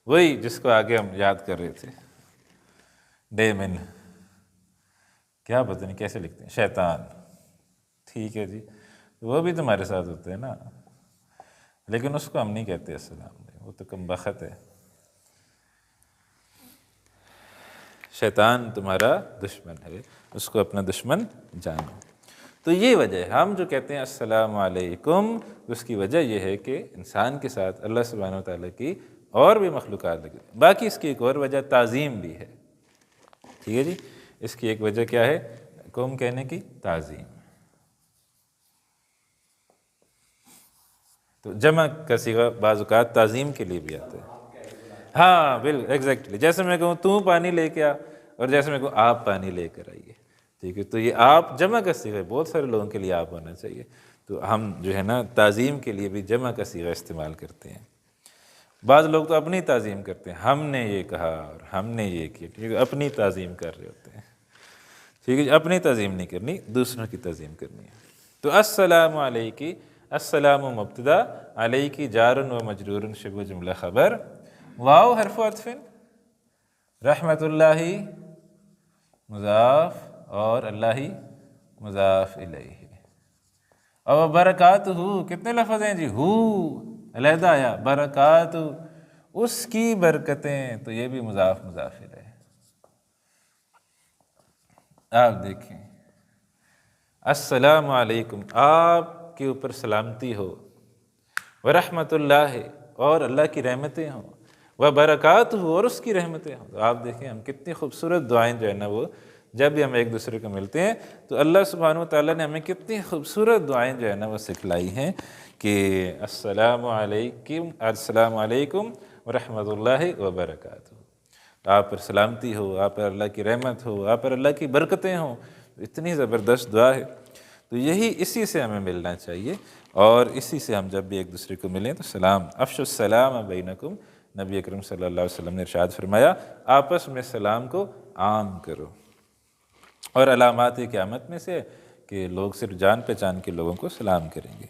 وہی جس کو آگے ہم یاد کر رہے تھے، ڈیمن، کیا پتہ نہیں کیسے لکھتے ہیں، شیطان. ٹھیک ہے جی، وہ بھی تمہارے ساتھ ہوتے ہیں نا، لیکن اس کو ہم نہیں کہتے السلام علیکم، وہ تو کم بخت ہے. شیطان تمہارا دشمن ہے، اس کو اپنا دشمن جانو. تو یہ وجہ ہے ہم جو کہتے ہیں السلام علیکم، اس کی وجہ یہ ہے کہ انسان کے ساتھ اللہ سبحانہ و تعالیٰ کی اور بھی مخلوقات لگے. باقی اس کی ایک اور وجہ تعظیم بھی ہے. ٹھیک ہے جی، اس کی ایک وجہ کیا ہے؟ قوم کہنے کی تعظیم. تو جمع کا صیغہ بعض اوقات تعظیم کے لیے بھی آتا ہے. ہاں بالکل ایگزیکٹلی، جیسے میں کہوں تو پانی لے کے آ، اور جیسے میں کہوں آپ پانی لے کر آئیے. ٹھیک ہے، تو یہ آپ جمع کا صیغہ ہے، بہت سارے لوگوں کے لیے آپ ہونا چاہیے. تو ہم جو ہے نا تعظیم کے لیے بھی جمع کا صیغہ استعمال کرتے ہیں. بعض لوگ تو اپنی تعظیم کرتے ہیں، ہم نے یہ کہا اور ہم نے یہ کیا. ٹھیک ہے، اپنی تعظیم کر رہے ہوتے ہیں. ٹھیک ہے، اپنی تعظیم نہیں کرنی، دوسروں کی تعظیم کرنی ہے. تو السلام علیکی، السلام مبتدا، علیکی جار و مجرور شبہ جملہ خبر، واو حرف عطف، رحمت اللہ مضاف اور اللہ مضاف الیہ. اور برکاتہ کتنے لفظ ہیں جی؟ ہو علیحدہ آیا، برکاتہ اس کی برکتیں، تو یہ بھی مضاف مضاف الیہ. آپ دیکھیں السلام علیکم، آپ کے اوپر سلامتی ہو، ورحمۃ اللہ اور اللہ کی رحمتیں ہوں، وبرکاتہ اور اس کی رحمتیں ہوں. تو آپ دیکھیں ہم کتنی خوبصورت دعائیں جو ہے نا وہ جب بھی ہم ایک دوسرے کو ملتے ہیں تو اللہ سبحانہ و تعالیٰ نے ہمیں کتنی خوبصورت دعائیں جو ہے نا وہ سکھلائی ہیں کہ السلام علیکم، السلام علیکم ورحمۃ اللہ وبرکاتہ. آپ پر سلامتی ہو، آپ پر اللہ کی رحمت ہو، آپ پر اللہ کی برکتیں ہوں. اتنی زبردست دعا ہے. تو یہی اسی سے ہمیں ملنا چاہیے، اور اسی سے ہم جب بھی ایک دوسرے کو ملیں تو سلام، افشوا السلام بینکم. نبی اکرم صلی اللہ علیہ وسلم نے ارشاد فرمایا آپس میں سلام کو عام کرو. اور علامات قیامت میں سے کہ لوگ صرف جان پہچان کے لوگوں کو سلام کریں گے.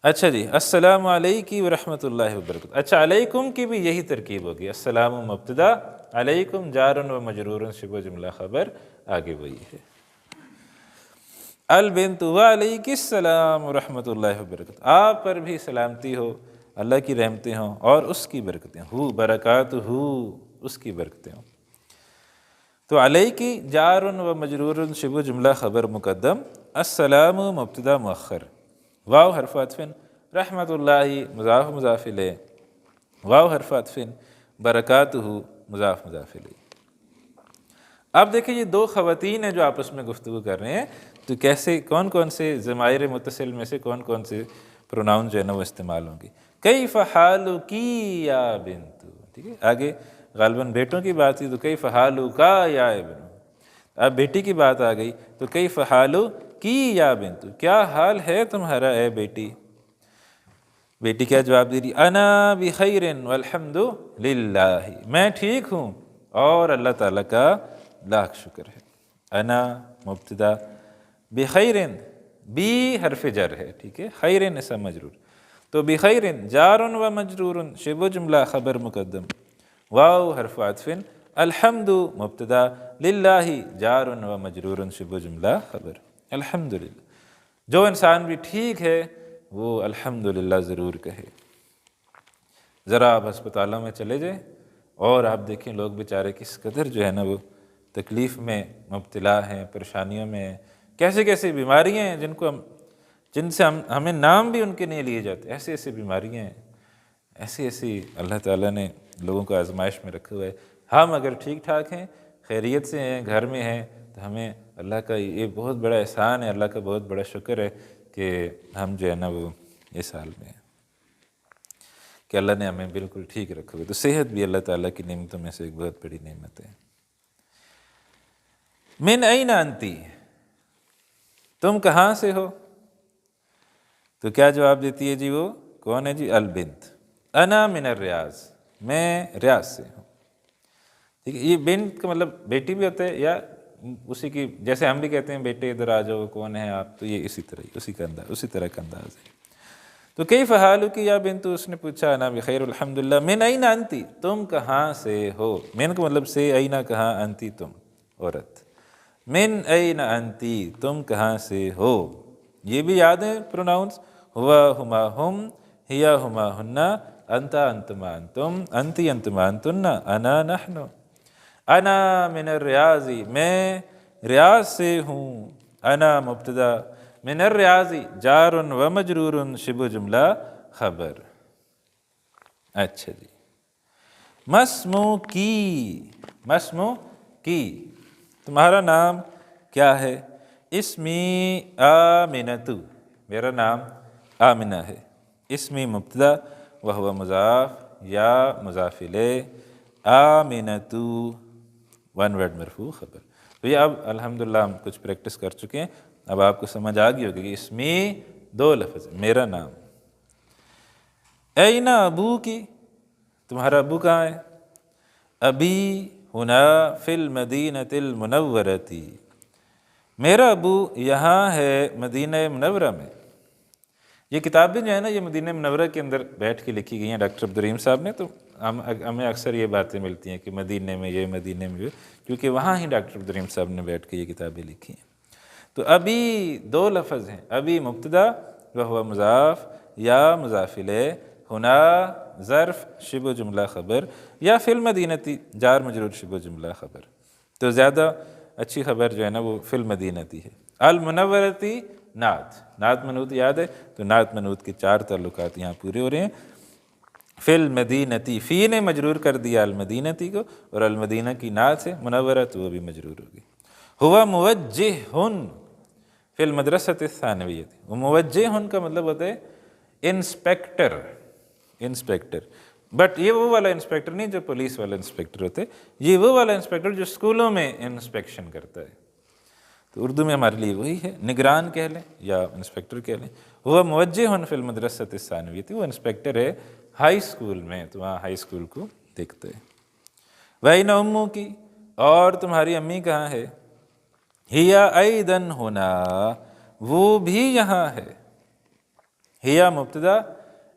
اچھا جی، السلام علیکم ورحمۃ اللہ وبرکاتہ. اچھا، علیکم کی بھی یہی ترکیب ہوگی، السلام مبتدا، علیکم جار و مجرور شبہ جملہ خبر، آگے وہی ہے. البنت وعلیک السلام ورحمۃ اللہ وبرکاتہ، آپ پر بھی سلامتی ہو، اللہ کی رحمتیں ہوں اور اس کی برکتیں ہوں، برکاتہ اس کی برکتیں ہوں. تو علیک جار و مجرور شبہ جملہ خبر مقدم، السلام مبتدا مؤخر، واو حرف عطف، رحمت اللہ مضاف مضاف الیہ، واو حرف عطف، برکاتہ مضاف مضاف الیہ. اب دیکھیں یہ دو خواتین ہیں جو آپس میں گفتگو کر رہے ہیں، تو کیسے کون کون سے ضمائر متصل میں سے کون کون سے پروناؤن جو ہے نا وہ استعمال ہوں گے. کیف حالک یا بنت، ٹھیک ہے، آگے غالباً بیٹوں کی بات تھی تو کیف حالک یا ابن. اب بیٹی کی بات آ گئی تو کیف حالک یا بنت، کیا حال ہے تمہارا اے بیٹی. بیٹی کیا جواب دے رہی؟ انا بخیر والحمد للہ، میں ٹھیک ہوں اور اللہ تعالیٰ کا لاکھ شکر ہے. انا مبتدا، بخیر بی حرف جر ہے، ٹھیک ہے، خیر اسم مجرور، تو بخیر جار و مجرور شبہ جملہ خبر مقدم، واو حرف عطف، الحمد مبتدا، للہ جار و مجرور شبہ جملہ خبر. الحمدللہ، جو انسان بھی ٹھیک ہے وہ الحمدللہ ضرور کہے. ذرا آپ ہسپتالوں میں چلے جائیں اور آپ دیکھیں لوگ بیچارے کس قدر جو ہے نا وہ تکلیف میں مبتلا ہیں، پریشانیوں میں ہیں، کیسے کیسے بیماریاں ہیں جن سے ہمیں نام بھی ان کے نہیں لیے جاتے. ایسے ایسے بیماریاں ہیں، ایسی ایسی اللہ تعالیٰ نے لوگوں کو آزمائش میں رکھا ہوا ہے. ہم اگر ٹھیک ٹھاک ہیں، خیریت سے ہیں، گھر میں ہیں، تو ہمیں اللہ کا یہ بہت بڑا احسان ہے، اللہ کا بہت بڑا شکر ہے کہ ہم جو ہے نا وہ اس حال میں ہیں کہ اللہ نے ہمیں بالکل ٹھیک رکھا ہوا. تو صحت بھی اللہ تعالیٰ کی نعمتوں میں سے ایک بہت بڑی نعمت ہے. من این انتی، تم کہاں سے ہو؟ تو کیا جواب دیتی ہے جی؟ وہ کون ہے جی؟ البنت. انا من الریاض، میں ریاض سے ہوں. ٹھیک ہے، یہ بنت کا مطلب بیٹی بھی ہوتا ہے، یا اسی کی جیسے ہم بھی کہتے ہیں بیٹے ادھر آ جاؤ، کون ہے آپ، تو یہ اسی طرح کا انداز ہے. تو کیف حالک یا بنت، اس نے پوچھا انا بخیر الحمدللہ. من این انتی، تم کہاں سے ہو؟ من کا مطلب سے، اینا کہاں، انتی تم عورت. من این انتی، تم کہاں سے ہو. یہ بھی یاد ہے پروناؤنس، ہوا ہما ہم، ہیا ہما ہننا، انتا انتما انتم، انتی انتما انتن، انا نحن. انا من الریاض، میں ریاض سے ہوں. انا مبتدا، من الریاض جار و مجرور شبہ جملہ خبر. اچھا جی، مسمو کی، مسمو کی، تمہارا نام کیا ہے؟ اسمی آمنۃ، میرا نام آمنہ ہے. اسمی مبتدا وہو مضاف یا مضاف الیہ آمنۃ ون ورڈ مرفوع خبر۔ تو یہ اب الحمدللہ ہم کچھ پریکٹس کر چکے ہیں، اب آپ کو سمجھ آ گئی ہوگی کہ اسمی دو لفظ، میرا نام۔ این ابوکی، تمہارا ابو کہاں ہے؟ ابی ہنا فی المدینۃ المنورۃ، میرا ابو یہاں ہے مدینہ منورہ میں۔ یہ کتابیں جو ہے نا یہ مدینہ منورہ کے اندر بیٹھ کے لکھی گئی ہیں ڈاکٹر عبدالرحیم صاحب نے، تو ہمیں اکثر یہ باتیں ملتی ہیں کہ مدینہ میں یہ، مدینہ میں یہ، کیونکہ وہاں ہی ڈاکٹر عبدالرحیم صاحب نے بیٹھ کے یہ کتابیں لکھی ہیں۔ تو ابھی دو لفظ ہیں، ابھی مبتدا وہو مضاف یا مضاف الیہ، ہنا ظرف شبہ جملہ خبر، یا فی المدینتی جار مجرور شبہ جملہ خبر۔ تو زیادہ اچھی خبر جو ہے نا وہ فی المدینتی ہے۔ المنورتی نعت منعوت یاد ہے، تو نعت منعوت کے چار تعلقات یہاں پورے ہو رہے ہیں۔ فی المدینتی، فی نے مجرور کر دیا المدینتی کو، اور المدینہ کی نعت ہے منورہ تو وہ بھی مجرور ہوگی۔ ہوا موجہ فی المدرسۃ الثانویہ، وہ موجہ کا مطلب ہوتا ہے انسپیکٹر، بٹ یہ وہ والا انسپیکٹر نہیں جو پولیس والا انسپیکٹر ہوتے، یہ وہ والا انسپیکٹر جو اسکولوں میں انسپیکشن کرتا ہے۔ تو اردو میں ہمارے لیے وہی ہے، نگران کہہ لیں یا انسپیکٹر کہہ لیں۔ وہ موجہ فی المدرسۃ الثانویہ، وہ انسپیکٹر ہے ہائی اسکول میں، تو وہاں ہائی اسکول کو دیکھتے ہیں۔ وَأَيْنَ أُمُّكِ، اور تمہاری امی کہاں ہے؟ ہِیَ أَيْضًا هُنَا، وہ بھی یہاں ہے۔ ہِیَ مبتدا،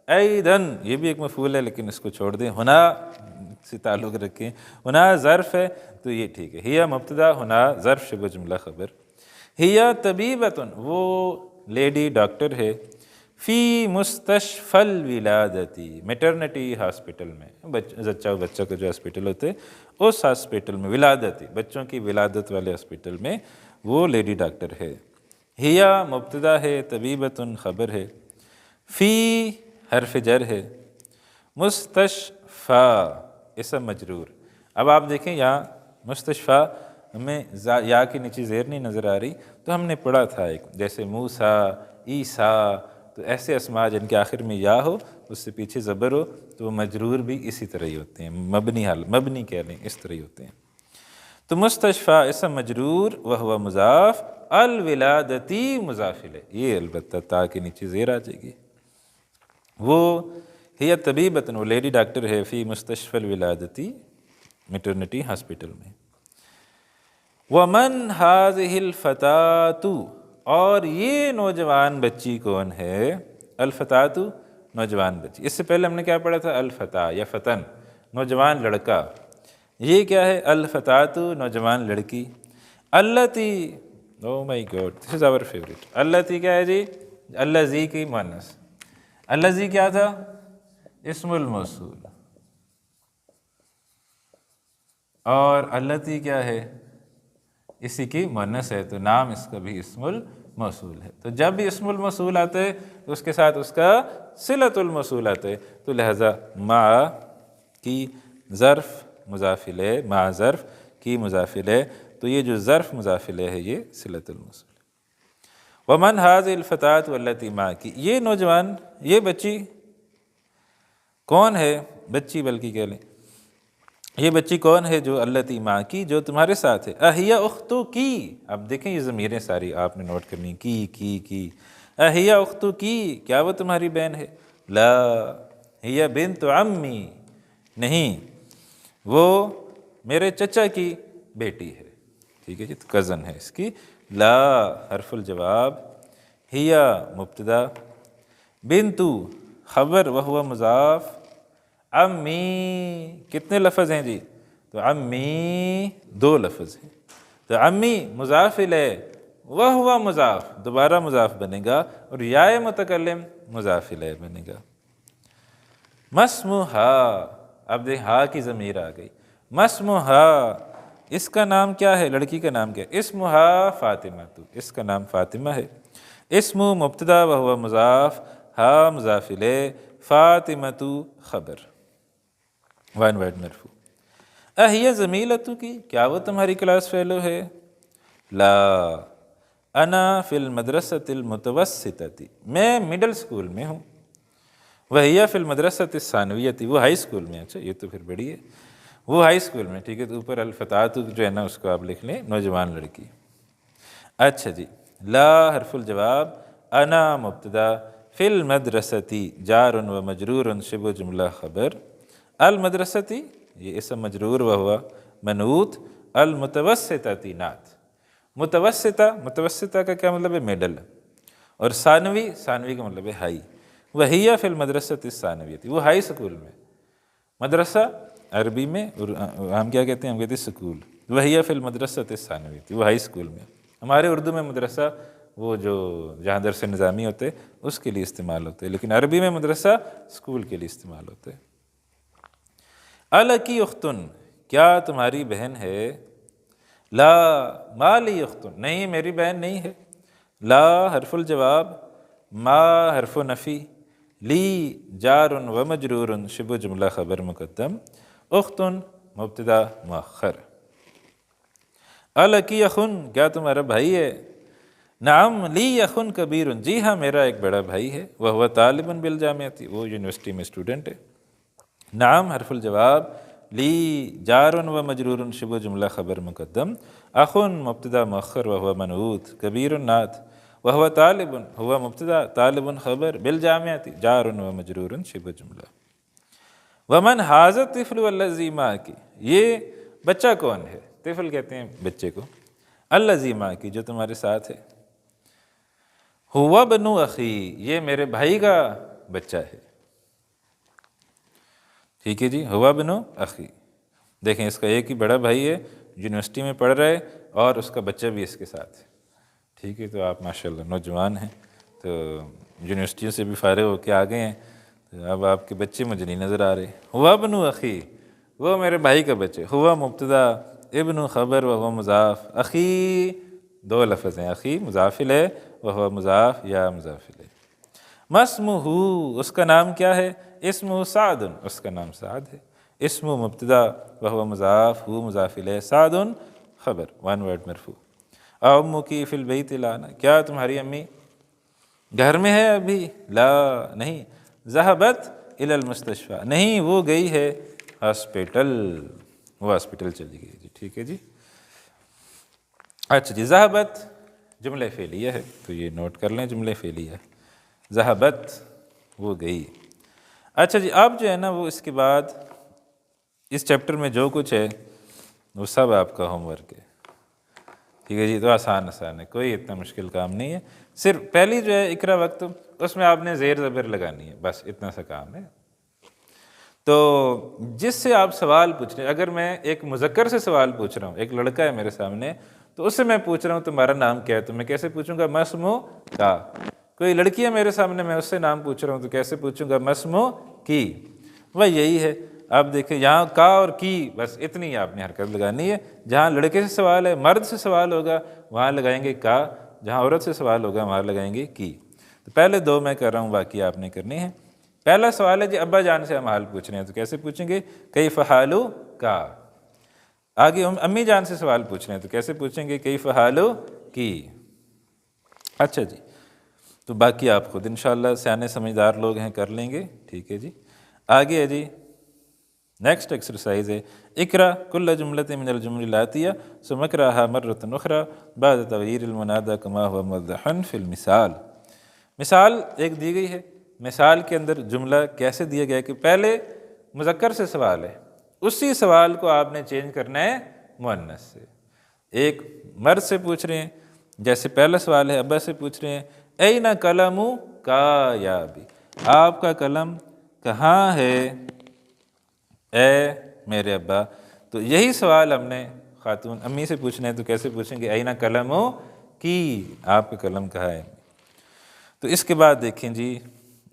ایدن یہ بھی ایک مفعول ہے لیکن اس کو چھوڑ دیں، ہنا سے تعلق رکھیں، ہنا ظرف ہے تو یہ ٹھیک ہے۔ ہیا مبتدا، ہنا ظرف شبہ جملہ خبر۔ ہیا طبیبۃ، وہ لیڈی ڈاکٹر ہے، فی مستشفی الولادتی، میٹرنٹی ہاسپٹل میں، بچہ کا جو ہاسپٹل ہوتے اس ہاسپٹل میں، ولادتی بچوں کی ولادت والے ہاسپٹل میں وہ لیڈی ڈاکٹر ہے۔ ہیا مبتدا ہے، طبیبۃ خبر ہے، فی حرف جر ہے، مستشفی اسم مجرور۔ اب آپ دیکھیں یہاں مستشفی ہمیں یا کے نیچے زیر نہیں نظر آ رہی، تو ہم نے پڑھا تھا ایک جیسے موسیٰ، عیسیٰ، تو ایسے اسماء جن کے آخر میں یا ہو اس سے پیچھے زبر ہو تو وہ مجرور بھی اسی طرح ہی ہوتے ہیں، مبنی کہہ لیں اس طرح ہی ہوتے ہیں۔ تو مستشفی اسم مجرور وہو مضاف، الولادتی مضاف الیہ، یہ البتہ تا کے نیچے زیر آ جائے گی۔ وہ ہی طبیبۃ، وہ لیڈی ڈاکٹر ہے، فی مستشفی الولادتی میٹرنٹی ہاسپٹل میں۔ وَمَنْ هَذِهِ الْفَتَاةُ، اور یہ نوجوان بچی کون ہے؟ الفتاۃ نوجوان بچی، اس سے پہلے ہم نے کیا پڑھا تھا؟ الفتاة یا فتن نوجوان لڑکا، یہ کیا ہے؟ الفتاۃ نوجوان لڑکی۔ التی، او مائی God this is our favourite, التی کیا ہے جی؟ الذی کی مؤنث، الذی کیا تھا؟ اسم الموصول، اور التی کیا ہے؟ اسی کی مؤنث ہے، تو نام اس کا بھی اسم الموصول ہے۔ تو جب بھی اسم الموصول آتا ہے تو اس کے ساتھ اس کا صلۃ الموصول آتا ہے، تو لہذا ما کی ظرف مضاف الیہ، ما ظرف کی مضاف الیہ، تو یہ جو ظرف مضاف الیہ ہے یہ صلۃ الموصول ہے۔ ومن هذه الفتاة والتي ما کی، یہ نوجوان، یہ بچی کون ہے؟ بچی بلکہ کہہ لیں، یہ بچی کون ہے جو التی ما کی، جو تمہارے ساتھ ہے۔ اہی اختو کی، اب دیکھیں یہ ضمیریں ساری آپ نے نوٹ کرنی، کی اہی اختو کی، کیا وہ تمہاری بہن ہے؟ لا ہی بنت عمی، نہیں وہ میرے چچا کی بیٹی ہے، ٹھیک ہے جی، تو کزن ہے اس کی۔ لا حرف الجواب، ہی مبتدا، بنتو خبر وہو مضاف، امی کتنے لفظ ہیں جی؟ تو امی دو لفظ ہیں، تو امی مضاف الیہ وہو مضاف، دوبارہ مضاف بنے گا، اور یائے متکلم مضاف الیہ بنے گا۔ مسموہا، اب دیکھ ہا کی ضمیر آ گئی، مسموہا اس کا نام کیا ہے؟ لڑکی کا نام کیا ہے؟ اسمہا فاطمہ، تو اس کا نام فاطمہ ہے۔ اسم مبتدا وہو مضاف، ہا مضاف الیہ، فاطمۃ خبر، ون ورڈ مرفوع۔ اہی زمیلۃ کی، کیا وہ تمہاری کلاس فیلو ہے؟ لا انا فی المدرسۃ المتوسطۃ، میں مڈل اسکول میں ہوں۔ وہی فی المدرسۃ الثانویۃ، وہ ہائی اسکول میں. اچھا یہ تو پھر بڑی ہے، وہ ہائی اسکول میں. ٹھیک ہے، تو اوپر الفتاۃ جو ہے نا اس کو آپ لکھ لیں، نوجوان لڑکی. اچھا جی، لا حرف الجواب، انا مبتدا، فی المدرستی جار و مجرور شبہ جملہ خبر. المدرستی یہ اسم مجرور و ہوا منعوت، المتوسطۃ نعت. متوسطہ کا کیا مطلب ہے؟ میڈل. اور ثانوی کا مطلب ہے ہائی. وہی فی المدرسۃ الثانویۃ، وہ ہائی اسکول میں. مدرسہ عربی میں ہم کیا کہتے ہیں؟ ہم کہتے ہیں سکول. وہی فی المدرسۃ الثانویۃ، وہ ہائی اسکول میں. ہمارے اردو میں مدرسہ وہ جو جہاں درس نظامی ہوتے اس کے لیے استعمال ہوتے ہیں، لیکن عربی میں مدرسہ اسکول کے لیے استعمال ہوتے ہیں. الکی اختن، کیا تمہاری بہن ہے؟ لا ما لی اختن، نہیں میری بہن نہیں ہے. لا حرف الجواب، ما حرف نفی، لی جار و مجرور شبہ جملہ خبر مقدم، اختن مبتدا مؤخر. الکی اخن، کیا تمہارا بھائی ہے؟ نعم لی اخن کبیر، جی ہاں میرا ایک بڑا بھائی ہے. وہو طالب بالجامعۃ، وہ یونیورسٹی میں اسٹوڈنٹ ہے. نعم حرف الجواب، لی جار و مجرور شبہ جملہ خبر مقدم، اخن مبتدا مؤخر وہو منعوت، کبیر نعت، وہو طالب ہوا مبتدا، طالب خبر، بالجامعۃ جار و مجرور شبہ جملہ. ومن ھذا الطفل الذی معک، یہ بچہ کون ہے؟ طفل کہتے ہیں بچے کو. الذی معک، جو تمہارے ساتھ ہے. ہوا ابن اخی، یہ میرے بھائی کا بچہ ہے. ٹھیک ہے جی، ہوا ابن اخی. دیکھیں اس کا ایک ہی بڑا بھائی ہے، یونیورسٹی میں پڑھ رہا ہے، اور اس کا بچہ بھی اس کے ساتھ ہے. ٹھیک ہے، تو آپ ماشاءاللہ نوجوان ہیں، تو یونیورسٹیوں سے بھی فارغ ہو کے آ گئے ہیں، تو اب آپ کے بچے مجھے نہیں نظر آ رہے. ہوا ابن اخی، وہ میرے بھائی کا بچے. ہوا مبتدا، ابن خبر، وہو مضاف. اخی دو لفظ ہیں، اخی مضاف ہے، وہو مضاف یا مضاف ہے. مسمہ، اس کا نام کیا ہے؟ اسمہ سعد، اس کا نام سعد ہے. اسمہ مبتدا، وہو مضاف، ہو مضاف الیہ، سعد خبر، ون ورڈ مرفوع. امک فی البیت لانا، کیا تمہاری امی گھر میں ہے ابھی؟ لا نہیں. ذہبت الی المستشفیٰ، نہیں وہ گئی ہے ہاسپٹل، وہ ہاسپٹل چلی گئی جی. ٹھیک ہے جی. اچھا جی، ذہبت جملہ فعلیہ ہے، تو یہ نوٹ کر لیں، جملہ فعلیہ ہے. ذہبت وہ گئی. اچھا جی، اب جو ہے نا وہ اس کے بعد اس چیپٹر میں جو کچھ ہے وہ سب آپ کا ہوم ورک ہے. ٹھیک ہے جی، تو آسان ہے، کوئی اتنا مشکل کام نہیں ہے. صرف پہلی جو ہے اقرا وقت، اس میں آپ نے زیر زبر لگانی ہے، بس اتنا سا کام ہے. تو جس سے آپ سوال پوچھ رہے ہیں، اگر میں ایک مذکر سے سوال پوچھ رہا ہوں، ایک لڑکا ہے میرے سامنے، تو اس سے میں پوچھ رہا ہوں تمہارا نام کیا ہے، تو میں کیسے پوچھوں گا؟ مسمو کا. کوئی لڑکی ہے میرے سامنے، میں اس سے نام پوچھ رہا ہوں، تو کیسے پوچھوں گا؟ مسمو کی. وہ یہی ہے. آپ دیکھیں یہاں کا اور کی، بس اتنی آپ نے حرکت لگانی ہے. جہاں لڑکے سے سوال ہے، مرد سے سوال ہوگا، وہاں لگائیں گے کا. جہاں عورت سے سوال ہوگا وہاں لگائیں گے کی. تو پہلے دو میں کر رہا ہوں، باقی آپ نے کرنی ہے. پہلا سوال ہے جی، ابا جان سے ہم حال پوچھ رہے ہیں، تو کیسے پوچھیں گے؟ کیف حالو کا. آگے ہم امی جان سے سوال پوچھ رہے ہیں، تو کیسے پوچھیں گے؟ کیف حالو کی. اچھا جی، تو باقی آپ خود انشاءاللہ سیانے سمجھدار لوگ ہیں، کر لیں گے. ٹھیک ہے جی. آگے ہے جی نیکسٹ ایکسرسائز ہے، اقرا کل جملۃ من الجمل الآتیہ ثم اقرأھا مرۃ اخری بعد تغییر المنادی کما هو موضح فی المثال. مثال ایک دی گئی ہے، مثال کے اندر جملہ کیسے دیا گیا کہ پہلے مذکر سے سوال ہے، اسی سوال کو آپ نے چینج کرنا ہے مؤنث سے. ایک مرد سے پوچھ رہے ہیں، جیسے پہلا سوال ہے ابا سے پوچھ رہے ہیں، این قلم کا یا ابی، آپ کا قلم کہاں ہے اے میرے ابا. تو یہی سوال ہم نے خاتون امی سے پوچھنا ہے، تو کیسے پوچھیں گے؟ این قلم کی، آپ کا قلم کہاں ہے. تو اس کے بعد دیکھیں جی،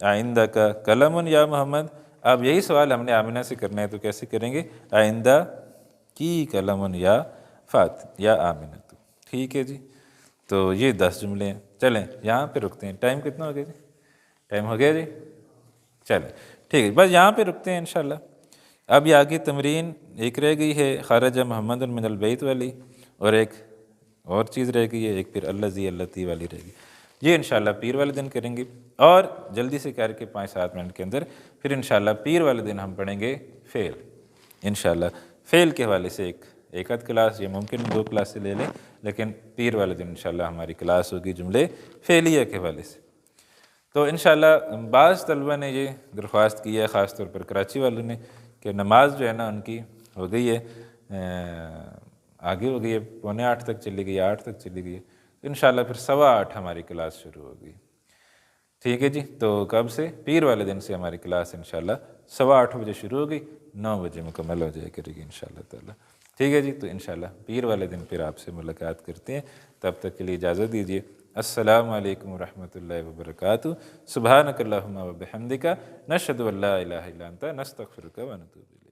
آئندہ کا قلم یا محمد. اب یہی سوال ہم نے آمنہ سے کرنا ہے، تو کیسے کریں گے؟ آئندہ کی قلم یا فاطمہ یا آمنہ. تو ٹھیک ہے جی، تو یہ 10 جملے ہیں. چلیں یہاں پہ رکتے ہیں. ٹائم کتنا ہو گیا جی؟ ٹائم ہو گیا جی؟ چلیں ٹھیک ہے، بس یہاں پہ رکتے ہیں انشاءاللہ. اب یہ آگے تمرین ایک رہ گئی ہے، خرج محمد من البیت والی، اور ایک اور چیز رہ گئی ہے، ایک پھر الذی اللتی والی رہ گئی. یہ انشاءاللہ پیر والے دن کریں گے، اور جلدی سے کر کے 5-7 منٹ کے اندر پھر انشاءاللہ پیر والے دن ہم پڑھیں گے فعل انشاءاللہ۔ فعل کے حوالے سے ایک آدھ کلاس، یہ ممکن 2 کلاسیں لے لیں، لیکن پیر والے دن انشاءاللہ ہماری کلاس ہوگی جملے فعلیہ کے حوالے سے۔ تو انشاءاللہ بعض طلبہ نے یہ درخواست کی ہے، خاص طور پر کراچی والوں نے، کہ نماز جو ہے نا ان کی ہو گئی ہے، آگے ہو گئی ہے، 7:45 تک چلی گئی ہے، 8 تک چلی گئی ہے، تو انشاءاللہ پھر 8:15 ہماری کلاس شروع ہوگی۔ ٹھیک ہے جی، تو کب سے؟ پیر والے دن سے ہماری کلاس انشاءاللہ 8:15 بجے شروع ہوگی، 9 بجے مکمل ہو جائے کرے گی انشاءاللہ تعالیٰ۔ ٹھیک ہے جی، تو انشاءاللہ پیر والے دن پھر آپ سے ملاقات کرتے ہیں، تب تک کے لیے اجازت دیجیے۔ السلام علیکم ورحمۃ اللہ وبرکاتہ۔ سبحانک اللہم و بحمدک، نشہد ان لا الہ الا انت، نستغفرک و نتوب الیک۔